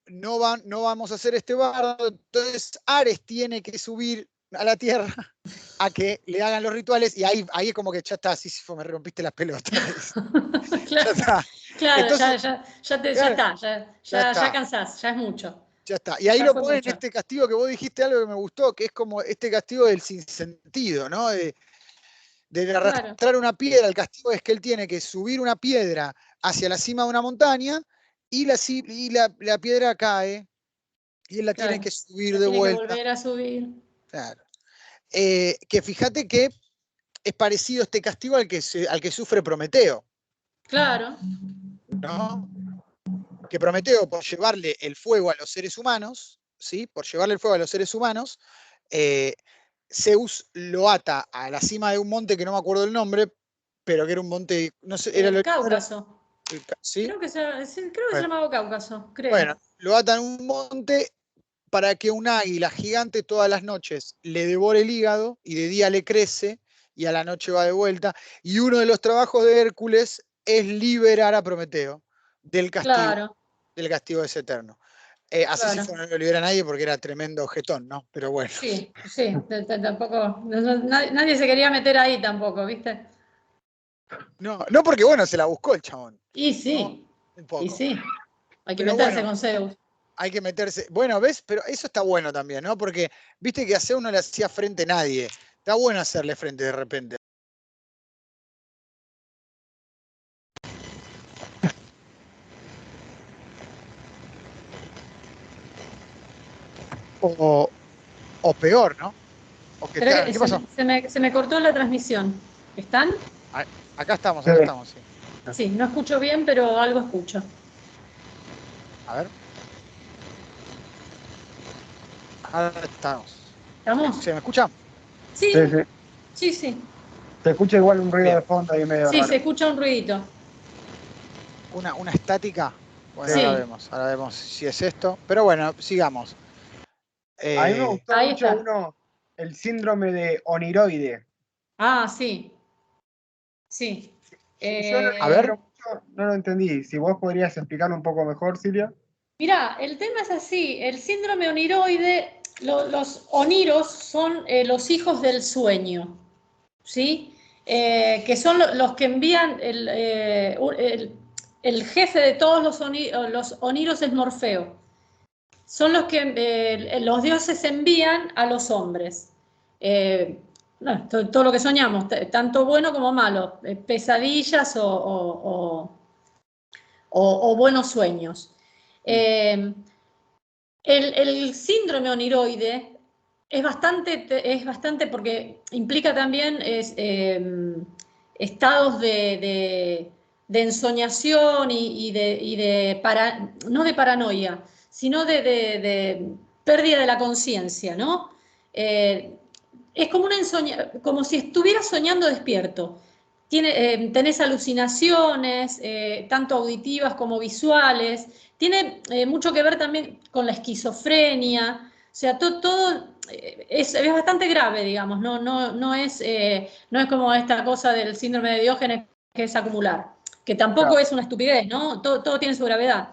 Speaker 1: no vamos a hacer este bardo. Entonces Ares tiene que subir a la tierra a que le hagan los rituales, y ahí es como que ya está, Sísifo, me rompiste las pelotas.
Speaker 2: Claro, Claro,
Speaker 1: Entonces,
Speaker 2: ya cansás, ya es mucho.
Speaker 1: ya está. Y ahí
Speaker 2: Ya
Speaker 1: lo
Speaker 2: fue
Speaker 1: ponen
Speaker 2: mucho.
Speaker 1: este castigo que vos dijiste algo que me gustó, que es como este castigo del sinsentido, ¿no? De
Speaker 2: Claro,
Speaker 1: arrastrar una piedra. El castigo es que él tiene que subir una piedra hacia la cima de una montaña y la piedra cae y él la tiene
Speaker 2: claro.
Speaker 1: que subir
Speaker 2: La
Speaker 1: de
Speaker 2: tiene que
Speaker 1: vuelta.
Speaker 2: volver a subir.
Speaker 1: Claro. Que fíjate que es parecido este castigo al que sufre Prometeo,
Speaker 2: Claro,
Speaker 1: ¿no? Que Prometeo, por llevarle el fuego a los seres humanos, ¿sí? Por llevarle el fuego a los seres humanos, eh, Zeus lo ata a la cima de un monte que no me acuerdo el nombre, pero que era un monte, no sé,
Speaker 2: el Cáucaso.
Speaker 1: ¿sí?
Speaker 2: Creo que se
Speaker 1: Bueno,
Speaker 2: llamaba Cáucaso,
Speaker 1: bueno,
Speaker 2: creo.
Speaker 1: lo atan a un monte para que un águila gigante todas las noches le devore el hígado y de día le crece y a la noche va de vuelta. Y uno de los trabajos de Hércules es liberar a Prometeo del castigo,
Speaker 2: Claro,
Speaker 1: de ese eterno. Así si
Speaker 2: claro.
Speaker 1: fuera no lo libera a nadie porque era tremendo jetón, ¿no? Pero bueno.
Speaker 2: Sí, sí, tampoco. Nadie se quería meter ahí tampoco, ¿viste?
Speaker 1: No, no porque bueno, se la buscó el chabón,
Speaker 2: Y
Speaker 1: ¿no?
Speaker 2: sí,
Speaker 1: Un
Speaker 2: y
Speaker 1: poco.
Speaker 2: sí. Hay que
Speaker 1: Pero
Speaker 2: meterse
Speaker 1: bueno,
Speaker 2: con Zeus.
Speaker 1: hay que meterse. Bueno, ¿ves? Pero eso está bueno también, ¿no? Porque viste que a Zeus no le hacía frente a nadie. Está bueno hacerle frente de repente. O, o peor, ¿no? O que
Speaker 2: Creo
Speaker 1: te hagan.
Speaker 2: que
Speaker 1: ¿Qué pasó?
Speaker 2: se me cortó la transmisión. ¿Están?
Speaker 1: Ah, acá
Speaker 3: Sí.
Speaker 1: estamos, sí.
Speaker 2: Sí, no escucho bien, pero algo escucho.
Speaker 1: A ver. Ahora estamos.
Speaker 2: ¿Estamos?
Speaker 1: ¿Se me escucha?
Speaker 3: Sí,
Speaker 2: Sí,
Speaker 3: sí.
Speaker 2: sí, sí.
Speaker 3: Se escucha igual un ruido
Speaker 1: Bien.
Speaker 3: de fondo ahí medio
Speaker 2: Sí, se
Speaker 3: raro.
Speaker 2: escucha un ruidito.
Speaker 1: Una estática.
Speaker 3: Sí.
Speaker 1: Bueno,
Speaker 2: Sí,
Speaker 1: ahora vemos si es esto. Pero bueno, sigamos.
Speaker 3: A mí me
Speaker 1: Eh,
Speaker 3: gustó
Speaker 2: ahí
Speaker 3: mucho
Speaker 2: está.
Speaker 3: el síndrome de oniroide.
Speaker 2: Ah, sí, sí.
Speaker 3: Yo no lo
Speaker 1: a
Speaker 2: Eh,
Speaker 1: ver.
Speaker 3: entiendo mucho, no lo entendí. Si vos podrías explicarlo un poco mejor, Silvia.
Speaker 2: Mirá, el tema es así, el síndrome oniroide, los oniros son los hijos del sueño, ¿sí? Que son los que envían, el jefe de todos los oniros es Morfeo. Son los que los dioses envían a los hombres. No, todo lo que soñamos, tanto bueno como malo, pesadillas o buenos sueños.
Speaker 3: Mm.
Speaker 2: Eh, el síndrome oniroide es bastante porque implica también estados de ensoñación no de paranoia, sino de pérdida de la conciencia, ¿no? Eh, es como como si estuvieras soñando despierto. Tenés alucinaciones, tanto auditivas como visuales. Tiene mucho que ver también con la esquizofrenia. O sea, todo es bastante grave, digamos. No es como esta cosa del síndrome de Diógenes que es acumular, que tampoco
Speaker 3: Claro,
Speaker 2: es una estupidez, ¿no? Todo tiene su gravedad.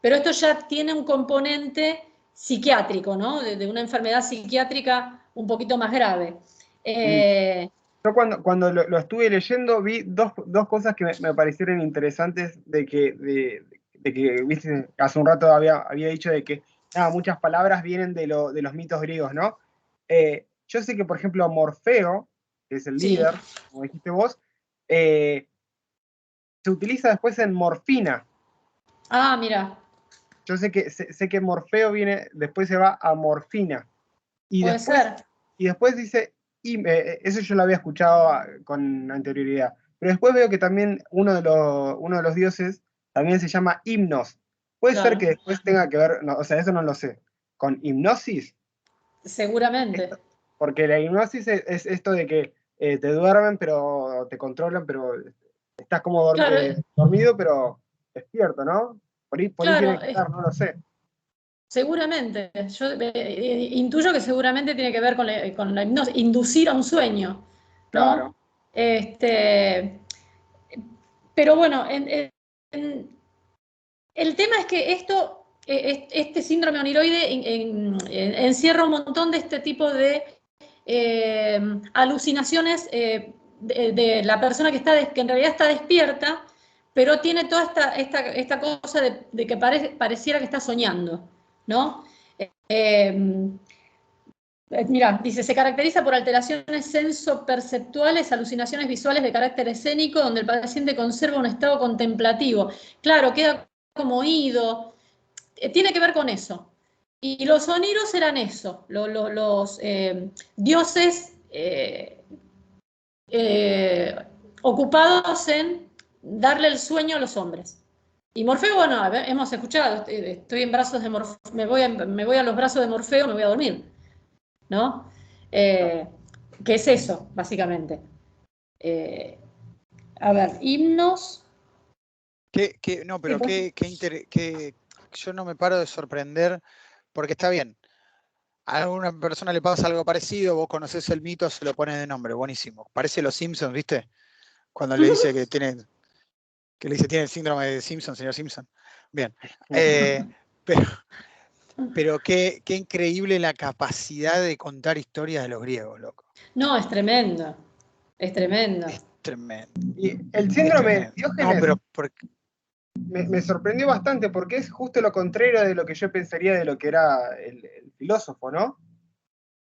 Speaker 2: Pero esto ya tiene un componente psiquiátrico, ¿no? De una enfermedad psiquiátrica un poquito más grave.
Speaker 3: sí.
Speaker 2: Eh,
Speaker 3: Yo cuando lo estuve leyendo vi dos cosas que me parecieron interesantes de que, viste, hace un rato había dicho de que nada, muchas palabras vienen de los mitos griegos, ¿no? Yo sé que, por ejemplo, Morfeo, que es el
Speaker 2: sí.
Speaker 3: líder, como dijiste vos, eh, se utiliza después en morfina.
Speaker 2: Ah, mira,
Speaker 3: Yo sé que Morfeo viene, después se va a morfina. Y
Speaker 2: puede
Speaker 3: después,
Speaker 2: ser.
Speaker 3: y después dice, eso yo lo había escuchado con anterioridad. Pero después veo que también uno de los dioses también se llama Himnos. Puede ser que
Speaker 2: Claro,
Speaker 3: después tenga que ver, no, o sea, eso no lo sé, con hipnosis.
Speaker 2: seguramente.
Speaker 3: Porque la hipnosis es esto de que te duermen, pero te controlan, pero estás como
Speaker 2: Claro,
Speaker 3: dormido, pero despierto, ¿no? Por ahí tiene
Speaker 2: claro,
Speaker 3: que ver, no lo sé.
Speaker 2: seguramente. Yo intuyo que seguramente tiene que ver con la hipnosis, inducir a un sueño,
Speaker 3: Claro.
Speaker 2: ¿no? Este, pero bueno, el tema es que este síndrome oniroide encierra un montón de este tipo de alucinaciones de la persona que en realidad está despierta, pero tiene toda esta cosa de que pareciera que está soñando, ¿no? Mirá, dice, se caracteriza por alteraciones sensoperceptuales, alucinaciones visuales de carácter escénico, donde el paciente conserva un estado contemplativo. Claro, queda como oído, tiene que ver con eso. Y los oniros eran eso, los dioses ocupados en darle el sueño a los hombres. Y Morfeo, bueno, hemos escuchado, estoy en brazos de Morfeo, me voy a los brazos de Morfeo, me voy a dormir, ¿no? ¿Qué es eso, básicamente? A ver, himnos.
Speaker 1: No, pero yo no me paro de sorprender, porque está bien. A alguna persona le pasa algo parecido, vos conocés el mito, se lo pones de nombre, buenísimo. Parece los Simpsons, ¿viste? Cuando le dice tiene el síndrome de Simpson, señor Simpson. Bien. Pero qué increíble la capacidad de contar historias de los griegos, loco.
Speaker 2: No, es tremendo. Es tremendo.
Speaker 1: Es tremendo.
Speaker 3: Y el síndrome de Diógenes
Speaker 1: no, pero
Speaker 3: me sorprendió bastante porque es justo lo contrario de lo que yo pensaría de lo que era el filósofo, ¿no?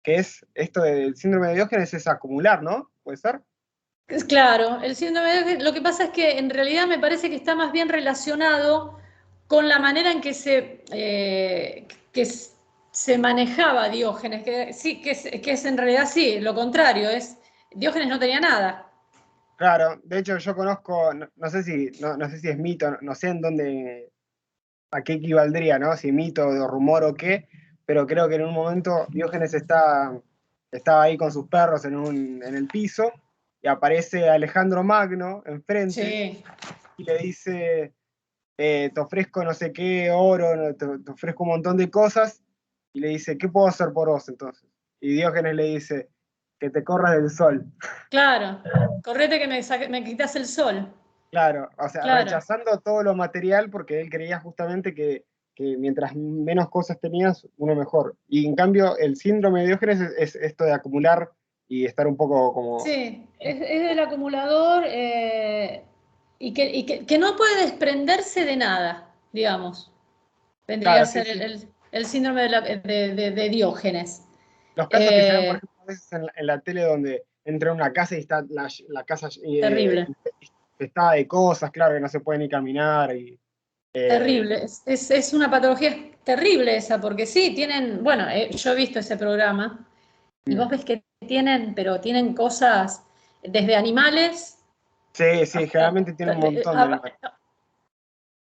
Speaker 3: Que es esto del síndrome de Diógenes, es acumular, ¿no? ¿Puede ser?
Speaker 2: Claro, el síndrome de Diógenes, lo que pasa es que en realidad me parece que está más bien relacionado con la manera en que se manejaba Diógenes, que sí, que es en realidad sí, lo contrario, Diógenes no tenía nada.
Speaker 3: Claro, de hecho yo conozco, no sé si es mito, no sé en dónde, a qué equivaldría, ¿no? Si mito o rumor o qué, pero creo que en un momento Diógenes estaba ahí con sus perros en el piso y aparece Alejandro Magno enfrente
Speaker 2: Sí.
Speaker 3: y le dice, te ofrezco no sé qué, oro, te ofrezco un montón de cosas, y le dice, ¿qué puedo hacer por vos entonces? Y Diógenes le dice, que te corras del sol.
Speaker 2: Claro, correte que me quitas el sol.
Speaker 3: Claro, o sea,
Speaker 2: Claro.
Speaker 3: rechazando todo lo material porque él creía justamente que mientras menos cosas tenías, uno mejor. Y en cambio, el síndrome de Diógenes es esto de acumular y estar un poco como...
Speaker 2: Sí, es del acumulador y que no puede desprenderse de nada, digamos. Vendría a
Speaker 3: Claro, sí,
Speaker 2: ser
Speaker 3: sí.
Speaker 2: el síndrome de Diógenes.
Speaker 3: Los casos que se ven, por ejemplo, a veces en la tele donde entra a una casa y está la casa
Speaker 2: Terrible,
Speaker 3: infestada de cosas, claro, que no se puede ni caminar.
Speaker 2: terrible. Es una patología terrible esa, porque sí, tienen, bueno, yo he visto ese programa y vos ves que pero tienen cosas desde animales
Speaker 3: Sí, sí,
Speaker 2: hasta...
Speaker 3: generalmente tiene un montón de animales.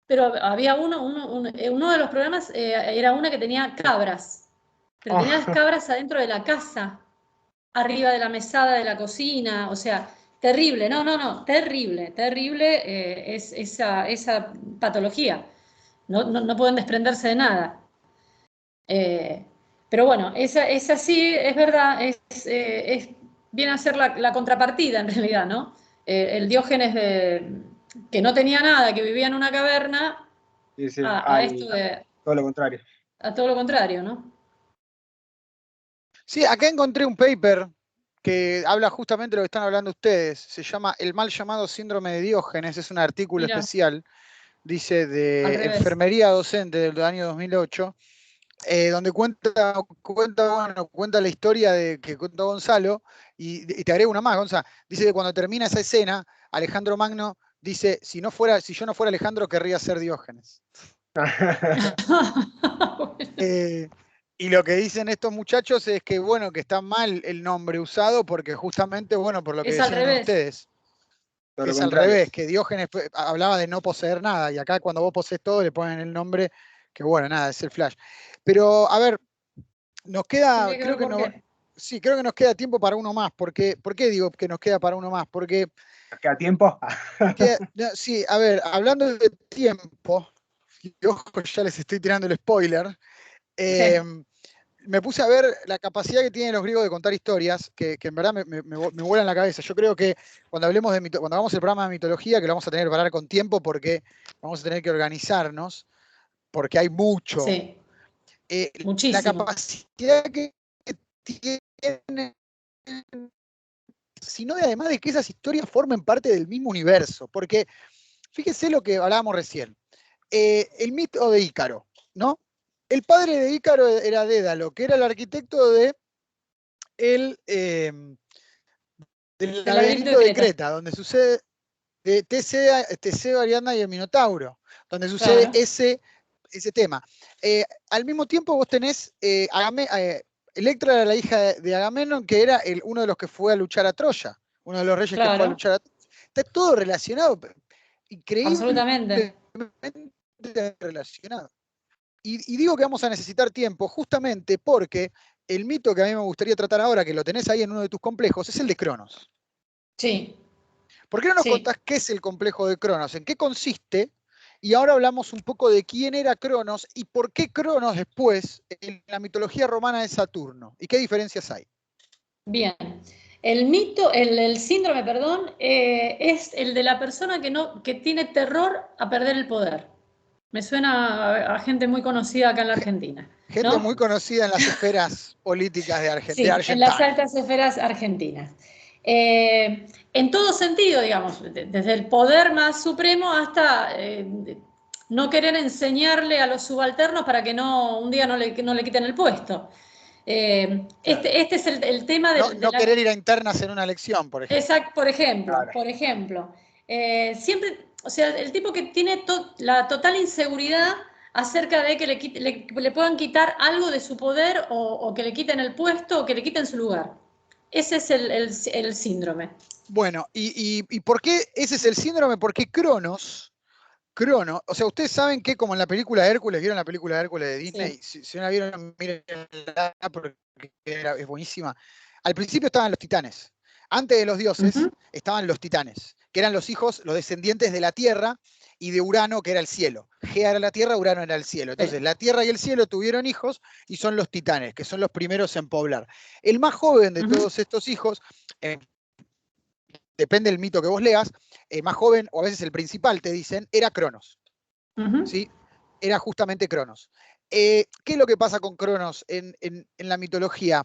Speaker 2: Pero había uno de los programas, era una que tenía cabras, pero tenía las cabras adentro de la casa, arriba de la mesada de la cocina, o sea, terrible, no, terrible es esa patología. No pueden desprenderse de nada. Pero bueno, esa sí, es verdad, viene a ser la contrapartida en realidad, ¿no? El Diógenes que no tenía nada, que vivía en una caverna,
Speaker 3: Sí, sí,
Speaker 2: a esto de,
Speaker 3: todo lo contrario.
Speaker 2: a todo lo contrario, ¿no?
Speaker 1: sí, acá encontré un paper que habla justamente de lo que están hablando ustedes. Se llama El mal llamado síndrome de Diógenes, es un artículo
Speaker 2: Mira,
Speaker 1: especial, dice,
Speaker 2: al
Speaker 1: de
Speaker 2: revés.
Speaker 1: enfermería docente del año 2008, donde cuenta la historia que contó Gonzalo, y te agrego una más, Gonzalo. Dice que cuando termina esa escena, Alejandro Magno dice, si yo no fuera Alejandro, querría ser Diógenes. Y lo que dicen estos muchachos es que, bueno, que está mal el nombre usado porque justamente, bueno, por lo que
Speaker 2: Es al
Speaker 1: decían
Speaker 2: revés.
Speaker 1: ustedes,
Speaker 3: Todo
Speaker 1: que
Speaker 3: lo
Speaker 1: es al
Speaker 3: contrario.
Speaker 1: revés, que Diógenes hablaba de no poseer nada, y acá cuando vos posees todo le ponen el nombre, que bueno, nada, es el flash. Pero, a ver, nos queda,
Speaker 2: Tendría que ver por qué.
Speaker 1: sí, creo que nos queda tiempo para uno más. ¿Por qué digo que nos queda para uno más? Porque,
Speaker 3: ¿Nos queda tiempo?
Speaker 1: sí, a ver, hablando de tiempo, y ojo, ya les estoy tirando el spoiler, me puse a ver la capacidad que tienen los griegos de contar historias, que en verdad me vuelan la cabeza. Yo creo que cuando hablemos cuando hagamos el programa de mitología, que lo vamos a tener que parar con tiempo porque vamos a tener que organizarnos, porque hay mucho.
Speaker 2: Sí,
Speaker 1: La
Speaker 2: muchísimo.
Speaker 1: capacidad que tienen, sino además de que esas historias formen parte del mismo universo, porque Fíjese lo que hablábamos recién. El mito de Ícaro, ¿no? El padre de Ícaro era Dédalo, que era el arquitecto del laberinto de Creta, donde sucede de Teseo, Ariadna y el Minotauro, donde sucede ese tema. Al mismo tiempo vos tenés Electra era la hija de Agamenón, que era uno de los que fue a luchar a Troya, uno de los reyes que fue a luchar a Troya. Está todo relacionado, increíblemente relacionado. Y digo que vamos a necesitar tiempo justamente porque el mito que a mí me gustaría tratar ahora, que lo tenés ahí en uno de tus complejos, es el de Cronos.
Speaker 2: Sí.
Speaker 1: ¿Por qué no nos contás qué es el complejo de Cronos? ¿En qué consiste? Y ahora hablamos un poco de quién era Cronos y por qué Cronos después en la mitología romana es Saturno. ¿Y qué diferencias hay?
Speaker 2: Bien. El mito, el síndrome, perdón, es el de la persona que tiene terror a perder el poder. Me suena a gente muy conocida acá en la Argentina.
Speaker 1: Gente muy conocida en las esferas políticas de Argentina.
Speaker 2: Sí, en las altas esferas argentinas. En todo sentido, digamos, desde el poder más supremo hasta no querer enseñarle a los subalternos para que un día no le quiten el puesto. Claro. Este es el tema de
Speaker 1: no querer ir a internas en una elección, por ejemplo.
Speaker 2: Exacto, por ejemplo. Siempre, o sea, el tipo que tiene la total inseguridad acerca de que le puedan quitar algo de su poder o que le quiten el puesto o que le quiten su lugar. Ese es el síndrome.
Speaker 1: Bueno, ¿y por qué ese es el síndrome? Porque Cronos, o sea, ustedes saben que como en la película de Hércules, ¿vieron la película de Hércules de Disney? Sí. Si no la vieron, mírenla porque es buenísima. Al principio estaban los titanes. Antes de los dioses estaban los titanes, que eran los hijos, los descendientes de la Tierra y de Urano, que era el cielo. Gea era la Tierra, Urano era el cielo. Entonces, la Tierra y el cielo tuvieron hijos y son los titanes, que son los primeros en poblar. El más joven de todos estos hijos, depende del mito que vos leas, más joven, o a veces el principal, te dicen, era Cronos. ¿Sí? Era justamente Cronos. ¿Qué es lo que pasa con Cronos en la mitología?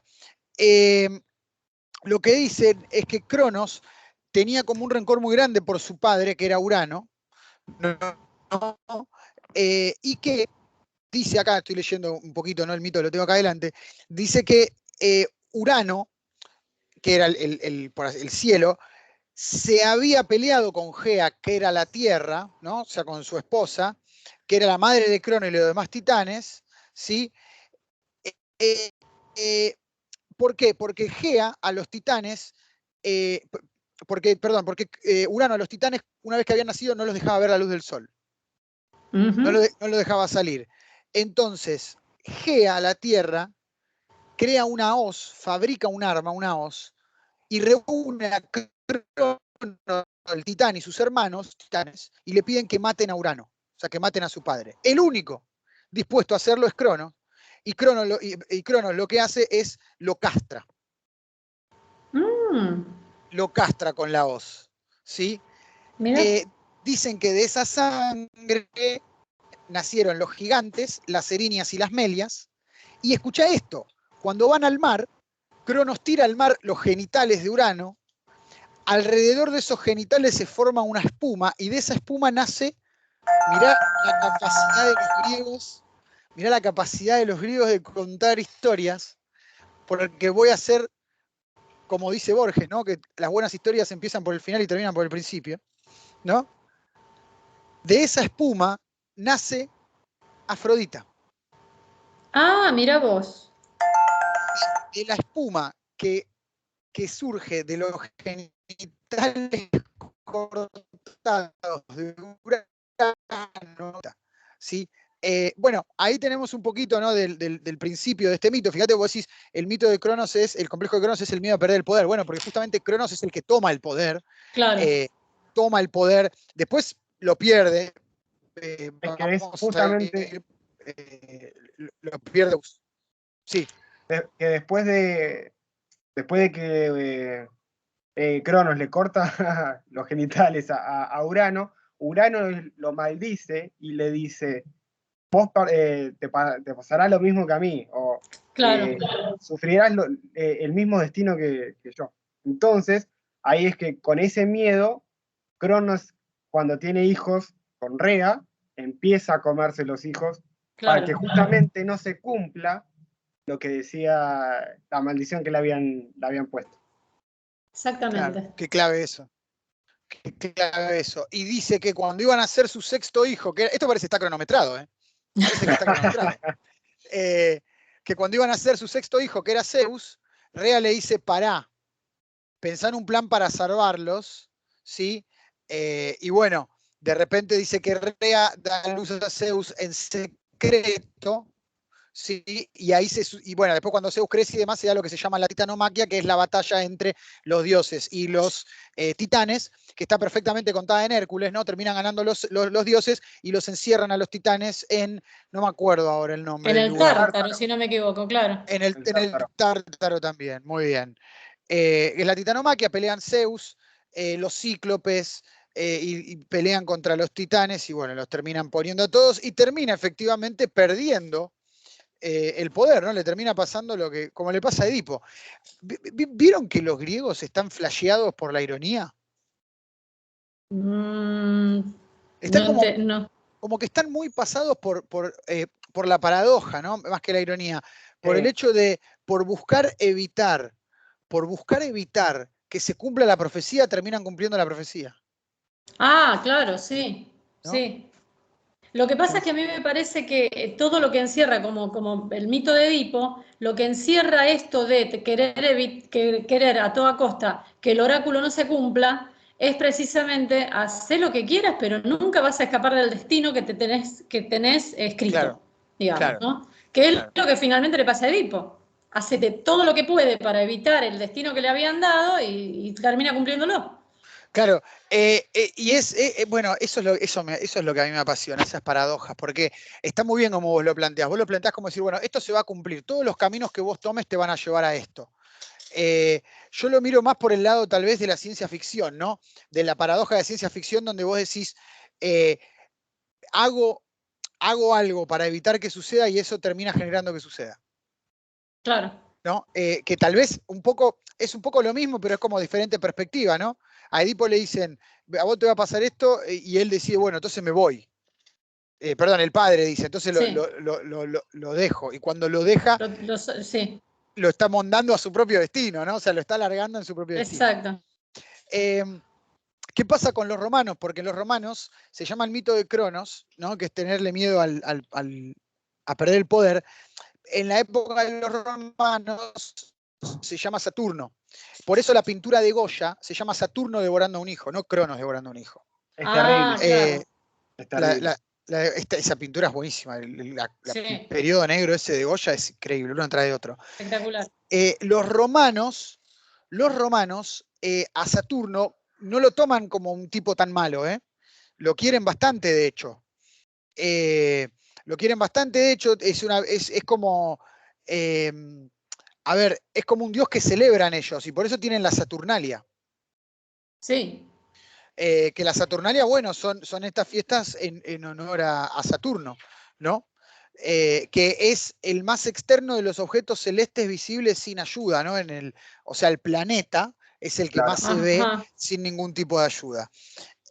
Speaker 1: Lo que dicen es que Cronos tenía como un rencor muy grande por su padre, que era Urano, y que dice acá, estoy leyendo un poquito, ¿no? El mito lo tengo acá adelante, dice que Urano, que era el cielo, se había peleado con Gea, que era la Tierra, ¿no? O sea, con su esposa, que era la madre de Cronos y los demás titanes, ¿sí? ¿Por qué? Porque Gea a los titanes, porque Urano a los titanes, una vez que habían nacido, no los dejaba ver la luz del sol. No lo dejaba salir. Entonces, Gea, la Tierra, crea una hoz, fabrica un arma, una hoz, y reúne a Cronos, el titán y sus hermanos titanes, y le piden que maten a Urano, o sea, que maten a su padre. El único dispuesto a hacerlo es Cronos, y Cronos lo que hace es lo castra. Lo castra con la hoz, ¿sí? Dicen que de esa sangre nacieron los gigantes, las erinias y las melias, y escucha esto, cuando van al mar, Cronos tira al mar los genitales de Urano, alrededor de esos genitales se forma una espuma, y de esa espuma nace, mirá la capacidad de los griegos de contar historias, porque voy a hacer, como dice Borges, ¿no? Que las buenas historias empiezan por el final y terminan por el principio, ¿no? De esa espuma nace Afrodita.
Speaker 2: Ah, mira vos.
Speaker 1: De la espuma que surge de los genitales cortados de Urano, ¿sí? Bueno, ahí tenemos un poquito, ¿no? del principio de este mito. Fíjate, vos decís, el mito de Cronos el complejo de Cronos es el miedo a perder el poder. Bueno, porque justamente Cronos es el que toma el poder.
Speaker 2: Claro.
Speaker 1: Toma el poder, después lo pierde.
Speaker 3: Es que es justamente...
Speaker 1: lo pierde. Sí.
Speaker 3: Que después de que Cronos le corta los genitales a Urano, Urano lo maldice y le dice, vos te pasará lo mismo que a mí, o sufrirás el mismo destino que yo. Entonces, ahí es que con ese miedo, Cronos, cuando tiene hijos con Rea, empieza a comerse los hijos
Speaker 2: Claro.
Speaker 3: para que justamente no se cumpla lo que decía la maldición que le habían puesto.
Speaker 2: Exactamente.
Speaker 1: Claro, qué clave eso. Qué clave eso. Y dice que cuando iban a hacer su sexto hijo, esto parece que está cronometrado, ¿eh? Parece que está cronometrado. Que cuando iban a hacer su sexto hijo, que era Zeus, Rea le dice, pará, pensá en un plan para salvarlos, ¿sí? Y bueno, de repente dice que Rea da a luz a Zeus en secreto, ¿sí? Y bueno, después cuando Zeus crece y demás se da lo que se llama la titanomaquia, que es la batalla entre los dioses y los titanes, que está perfectamente contada en Hércules, ¿no? Terminan ganando los dioses y los encierran a los titanes en, no me acuerdo ahora el nombre
Speaker 2: En
Speaker 1: del
Speaker 2: el
Speaker 1: lugar.
Speaker 2: Tártaro, si no me equivoco, claro.
Speaker 1: En el Tártaro también, muy bien. En la titanomaquia pelean Zeus, los cíclopes, y pelean contra los titanes y bueno, los terminan poniendo a todos y termina efectivamente perdiendo el poder, ¿no? Le termina pasando lo que, como le pasa a Edipo. ¿Vieron que los griegos están flasheados por la ironía? Están
Speaker 2: No.
Speaker 1: como que están muy pasados por la paradoja, ¿no? Más que la ironía. Por el hecho de, por buscar evitar que se cumpla la profecía, terminan cumpliendo la profecía.
Speaker 2: Ah, claro, sí,
Speaker 1: ¿No?
Speaker 2: sí. Lo que pasa es que a mí me parece que todo lo que encierra, como el mito de Edipo, lo que encierra esto de querer a toda costa que el oráculo no se cumpla, es precisamente hacer lo que quieras, pero nunca vas a escapar del destino que tenés escrito,
Speaker 1: Claro,
Speaker 2: digamos,
Speaker 1: claro,
Speaker 2: ¿no? Que es
Speaker 1: claro.
Speaker 2: lo que finalmente le pasa a Edipo. Hace de todo lo que puede para evitar el destino que le habían dado y termina cumpliéndolo.
Speaker 1: Claro, bueno, eso es lo que a mí me apasiona, esas paradojas, porque está muy bien como vos lo planteás. Vos lo planteás como decir, bueno, esto se va a cumplir, todos los caminos que vos tomes te van a llevar a esto. Yo lo miro más por el lado tal vez de la ciencia ficción, ¿no? De la paradoja de ciencia ficción donde vos decís, hago algo para evitar que suceda y eso termina generando que suceda.
Speaker 2: Claro.
Speaker 1: ¿No? Que tal vez es un poco lo mismo, pero es como diferente perspectiva, ¿no? A Edipo le dicen, a vos te va a pasar esto, y él decide, bueno, entonces me voy. Perdón, el padre dice, entonces
Speaker 2: Sí.
Speaker 1: lo dejo. Y cuando lo deja,
Speaker 2: Sí,
Speaker 1: lo está mondando a su propio destino, ¿no? O sea, lo está alargando en su propio destino.
Speaker 2: exacto.
Speaker 1: ¿Qué pasa con los romanos? Porque los romanos se llama el mito de Cronos, ¿no? Que es tenerle miedo a perder el poder. En la época de los romanos se llama Saturno. Por eso la pintura de Goya se llama Saturno devorando a un hijo, no Cronos devorando a un hijo.
Speaker 3: Es terrible.
Speaker 2: Claro.
Speaker 3: Es terrible.
Speaker 1: Esa pintura es buenísima. El
Speaker 2: Sí,
Speaker 1: periodo negro ese de Goya es increíble, uno trae otro.
Speaker 2: espectacular.
Speaker 1: Los romanos a Saturno no lo toman como un tipo tan malo, ¿eh? Lo quieren bastante, de hecho. Es como. A ver, es como un dios que celebran ellos y por eso tienen la Saturnalia.
Speaker 2: Sí,
Speaker 1: Que la Saturnalia, bueno, son estas fiestas en honor a Saturno, ¿no? Que es el más externo de los objetos celestes visibles sin ayuda, ¿no? O sea, el planeta es el que
Speaker 3: Claro.
Speaker 1: más se ve
Speaker 2: ajá.
Speaker 1: sin ningún tipo de ayuda.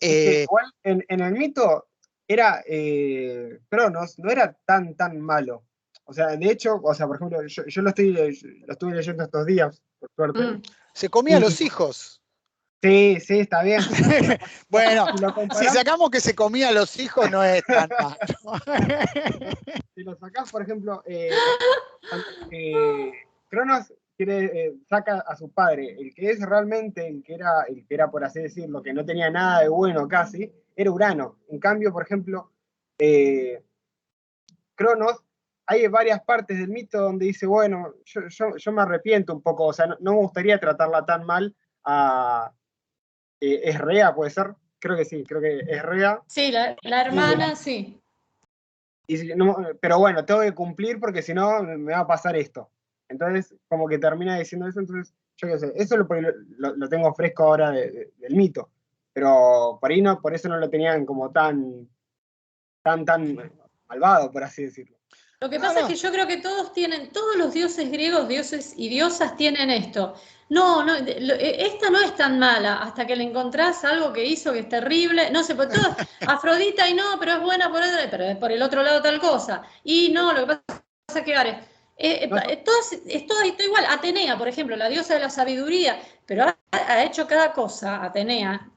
Speaker 3: Es que igual en el mito era Cronos, no era tan malo. O sea, de hecho, o sea, por ejemplo, yo lo estuve leyendo estos días, por suerte.
Speaker 1: Se comía a
Speaker 3: Y
Speaker 1: los hijos.
Speaker 3: sí, está bien.
Speaker 1: Bueno,
Speaker 3: Si lo
Speaker 1: si
Speaker 3: comparás,
Speaker 1: sacamos que se comía a los hijos, no es tan malo.
Speaker 3: si lo sacás, por ejemplo, Cronos saca a su padre, el que es realmente el que era, por así decirlo, que no tenía nada de bueno casi, era Urano. En cambio, por ejemplo, Cronos, hay varias partes del mito donde dice, bueno, yo me arrepiento un poco, o sea, no me gustaría tratarla tan mal a... ¿Es Rea, puede ser? Creo que sí, creo que es Rea.
Speaker 2: Sí, la hermana, sí.
Speaker 3: Pero bueno, tengo que cumplir porque si no me va a pasar esto. Entonces, como que termina diciendo eso, entonces, yo qué sé, eso lo tengo fresco ahora del mito. Pero por ahí no, por eso no lo tenían como tan malvado, por así decirlo.
Speaker 2: Lo que
Speaker 1: No,
Speaker 2: pasa
Speaker 1: no.
Speaker 2: es que yo creo que todos los dioses griegos, dioses y diosas tienen esto. No, no, esta no es tan mala, hasta que le encontrás algo que hizo que es terrible. No sé, pues todo, Afrodita y no, pero es buena pero por el otro lado tal cosa. Y no, lo que pasa es que Ares.
Speaker 3: No,
Speaker 2: Es todo igual. Atenea, por ejemplo, la diosa de la sabiduría, pero ha hecho cada cosa, Atenea,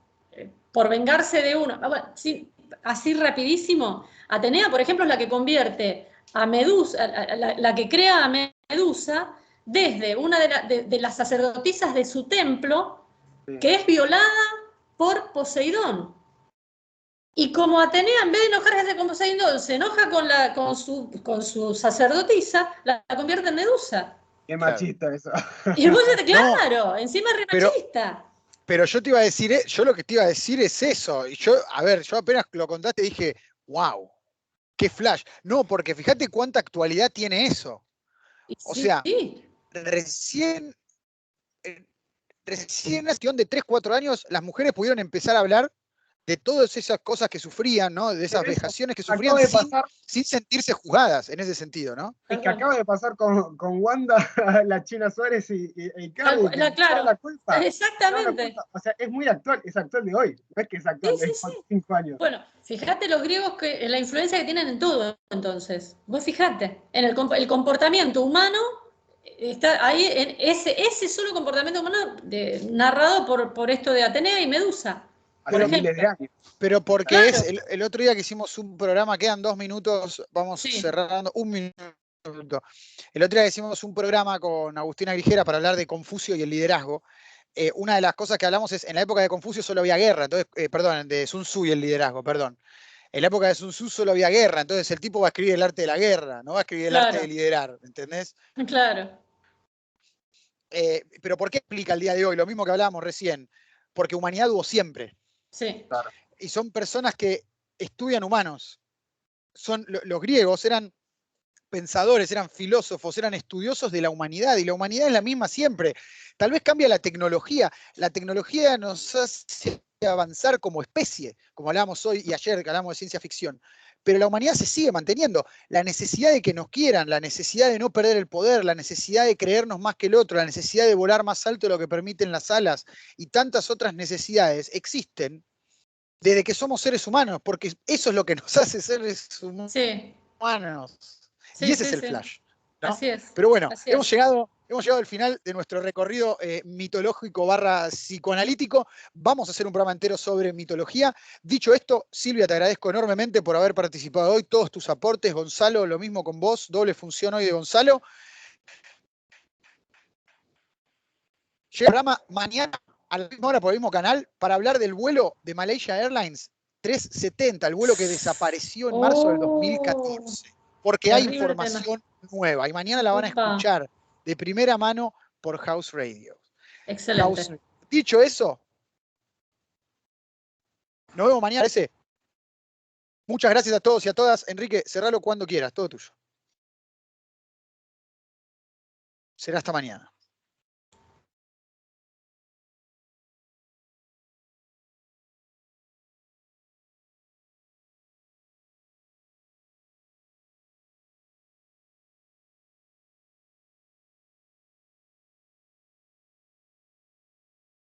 Speaker 2: por vengarse de uno. Bueno, sí, así rapidísimo. Atenea, por ejemplo, es la que convierte a Medusa, la que crea a Medusa desde una de las sacerdotisas de su templo,
Speaker 3: sí.
Speaker 2: que es violada por Poseidón. Y como Atenea, en vez de enojarse con Poseidón, se enoja con su sacerdotisa, la convierte en Medusa.
Speaker 3: Qué
Speaker 1: Claro.
Speaker 3: machista eso.
Speaker 2: Y vos decís,
Speaker 1: No,
Speaker 2: claro, encima es re
Speaker 1: pero,
Speaker 2: machista.
Speaker 1: pero yo te iba a decir, yo lo que te iba a decir es eso. Y yo, a ver, yo apenas lo contaste dije, wow, qué flash. No, porque fíjate cuánta actualidad tiene eso.
Speaker 2: Y
Speaker 1: O
Speaker 2: sí,
Speaker 1: sea, recién, recién en una cuestión de 3, 4 años, las mujeres pudieron empezar a hablar de todas esas cosas que sufrían, ¿no? De esas
Speaker 3: Pero eso
Speaker 1: vejaciones que sufrían
Speaker 3: acaba de pasar,
Speaker 1: sin sentirse juzgadas en ese sentido, ¿no?
Speaker 3: es que acaba de pasar con Wanda, la China Suárez y Icardi, que toda
Speaker 2: claro,
Speaker 3: la culpa. Toda la
Speaker 2: exactamente.
Speaker 3: culpa. O sea, es muy actual, es actual de hoy, no es que es
Speaker 2: Sí,
Speaker 3: actual
Speaker 2: sí,
Speaker 3: de
Speaker 2: sí.
Speaker 3: 5 años.
Speaker 2: Bueno, fíjate los griegos que la influencia que tienen en todo, entonces. Vos fijate, en el comportamiento humano está ahí, en ese solo comportamiento humano narrado por esto de Atenea y Medusa, por
Speaker 3: Hace
Speaker 1: Pero,
Speaker 3: miles de
Speaker 2: ejemplo.
Speaker 3: años.
Speaker 1: pero porque es
Speaker 2: Claro,
Speaker 1: el otro día que hicimos un programa, quedan 2 minutos, vamos
Speaker 2: sí,
Speaker 1: cerrando, un minuto. El otro día que hicimos un programa con Agustina Grigera para hablar de Confucio y el liderazgo. Una de las cosas que hablamos es, en la época de Confucio solo había guerra, entonces, perdón, de Sun Tzu y el liderazgo, perdón. En la época de Sun Tzu solo había guerra, entonces el tipo va a escribir el arte de la guerra, no va a escribir el arte de
Speaker 2: claro,
Speaker 1: liderar, ¿entendés?
Speaker 2: claro,
Speaker 1: Pero ¿por qué explica el día de hoy? Lo mismo que hablábamos recién, porque humanidad hubo siempre,
Speaker 2: sí,
Speaker 3: Claro.
Speaker 1: y son personas que estudian humanos. Los griegos eran pensadores, eran filósofos, eran estudiosos de la humanidad, y la humanidad es la misma siempre. Tal vez cambia la tecnología nos hace avanzar como especie, como hablábamos hoy y ayer que hablamos de ciencia ficción, pero la humanidad se sigue manteniendo. La necesidad de que nos quieran, la necesidad de no perder el poder, la necesidad de creernos más que el otro, la necesidad de volar más alto de lo que permiten las alas y tantas otras necesidades existen desde que somos seres humanos, porque eso es lo que nos hace seres humanos.
Speaker 2: sí,
Speaker 1: Y
Speaker 2: sí,
Speaker 1: ese es
Speaker 2: sí,
Speaker 1: el
Speaker 2: sí.
Speaker 1: flash, ¿no?
Speaker 2: Así es,
Speaker 1: Pero bueno,
Speaker 2: así es.
Speaker 1: hemos llegado al final de nuestro recorrido mitológico / psicoanalítico. Vamos a hacer un programa entero sobre mitología. Dicho esto, Silvia, te agradezco enormemente por haber participado hoy, todos tus aportes. Gonzalo, lo mismo con vos, doble función hoy de Gonzalo. Llega el programa mañana a la misma hora por el mismo canal para hablar del vuelo de Malaysia Airlines 370, el vuelo que desapareció en marzo del
Speaker 2: Oh,
Speaker 1: 2014, porque hay
Speaker 2: terrible tema.
Speaker 1: información nueva y mañana la van a
Speaker 2: Upa,
Speaker 1: escuchar de primera mano por House Radio. House.
Speaker 2: excelente.
Speaker 1: Dicho eso, nos vemos mañana. Muchas gracias a todos y a todas. Enrique, cerralo cuando quieras, todo tuyo. Será hasta mañana.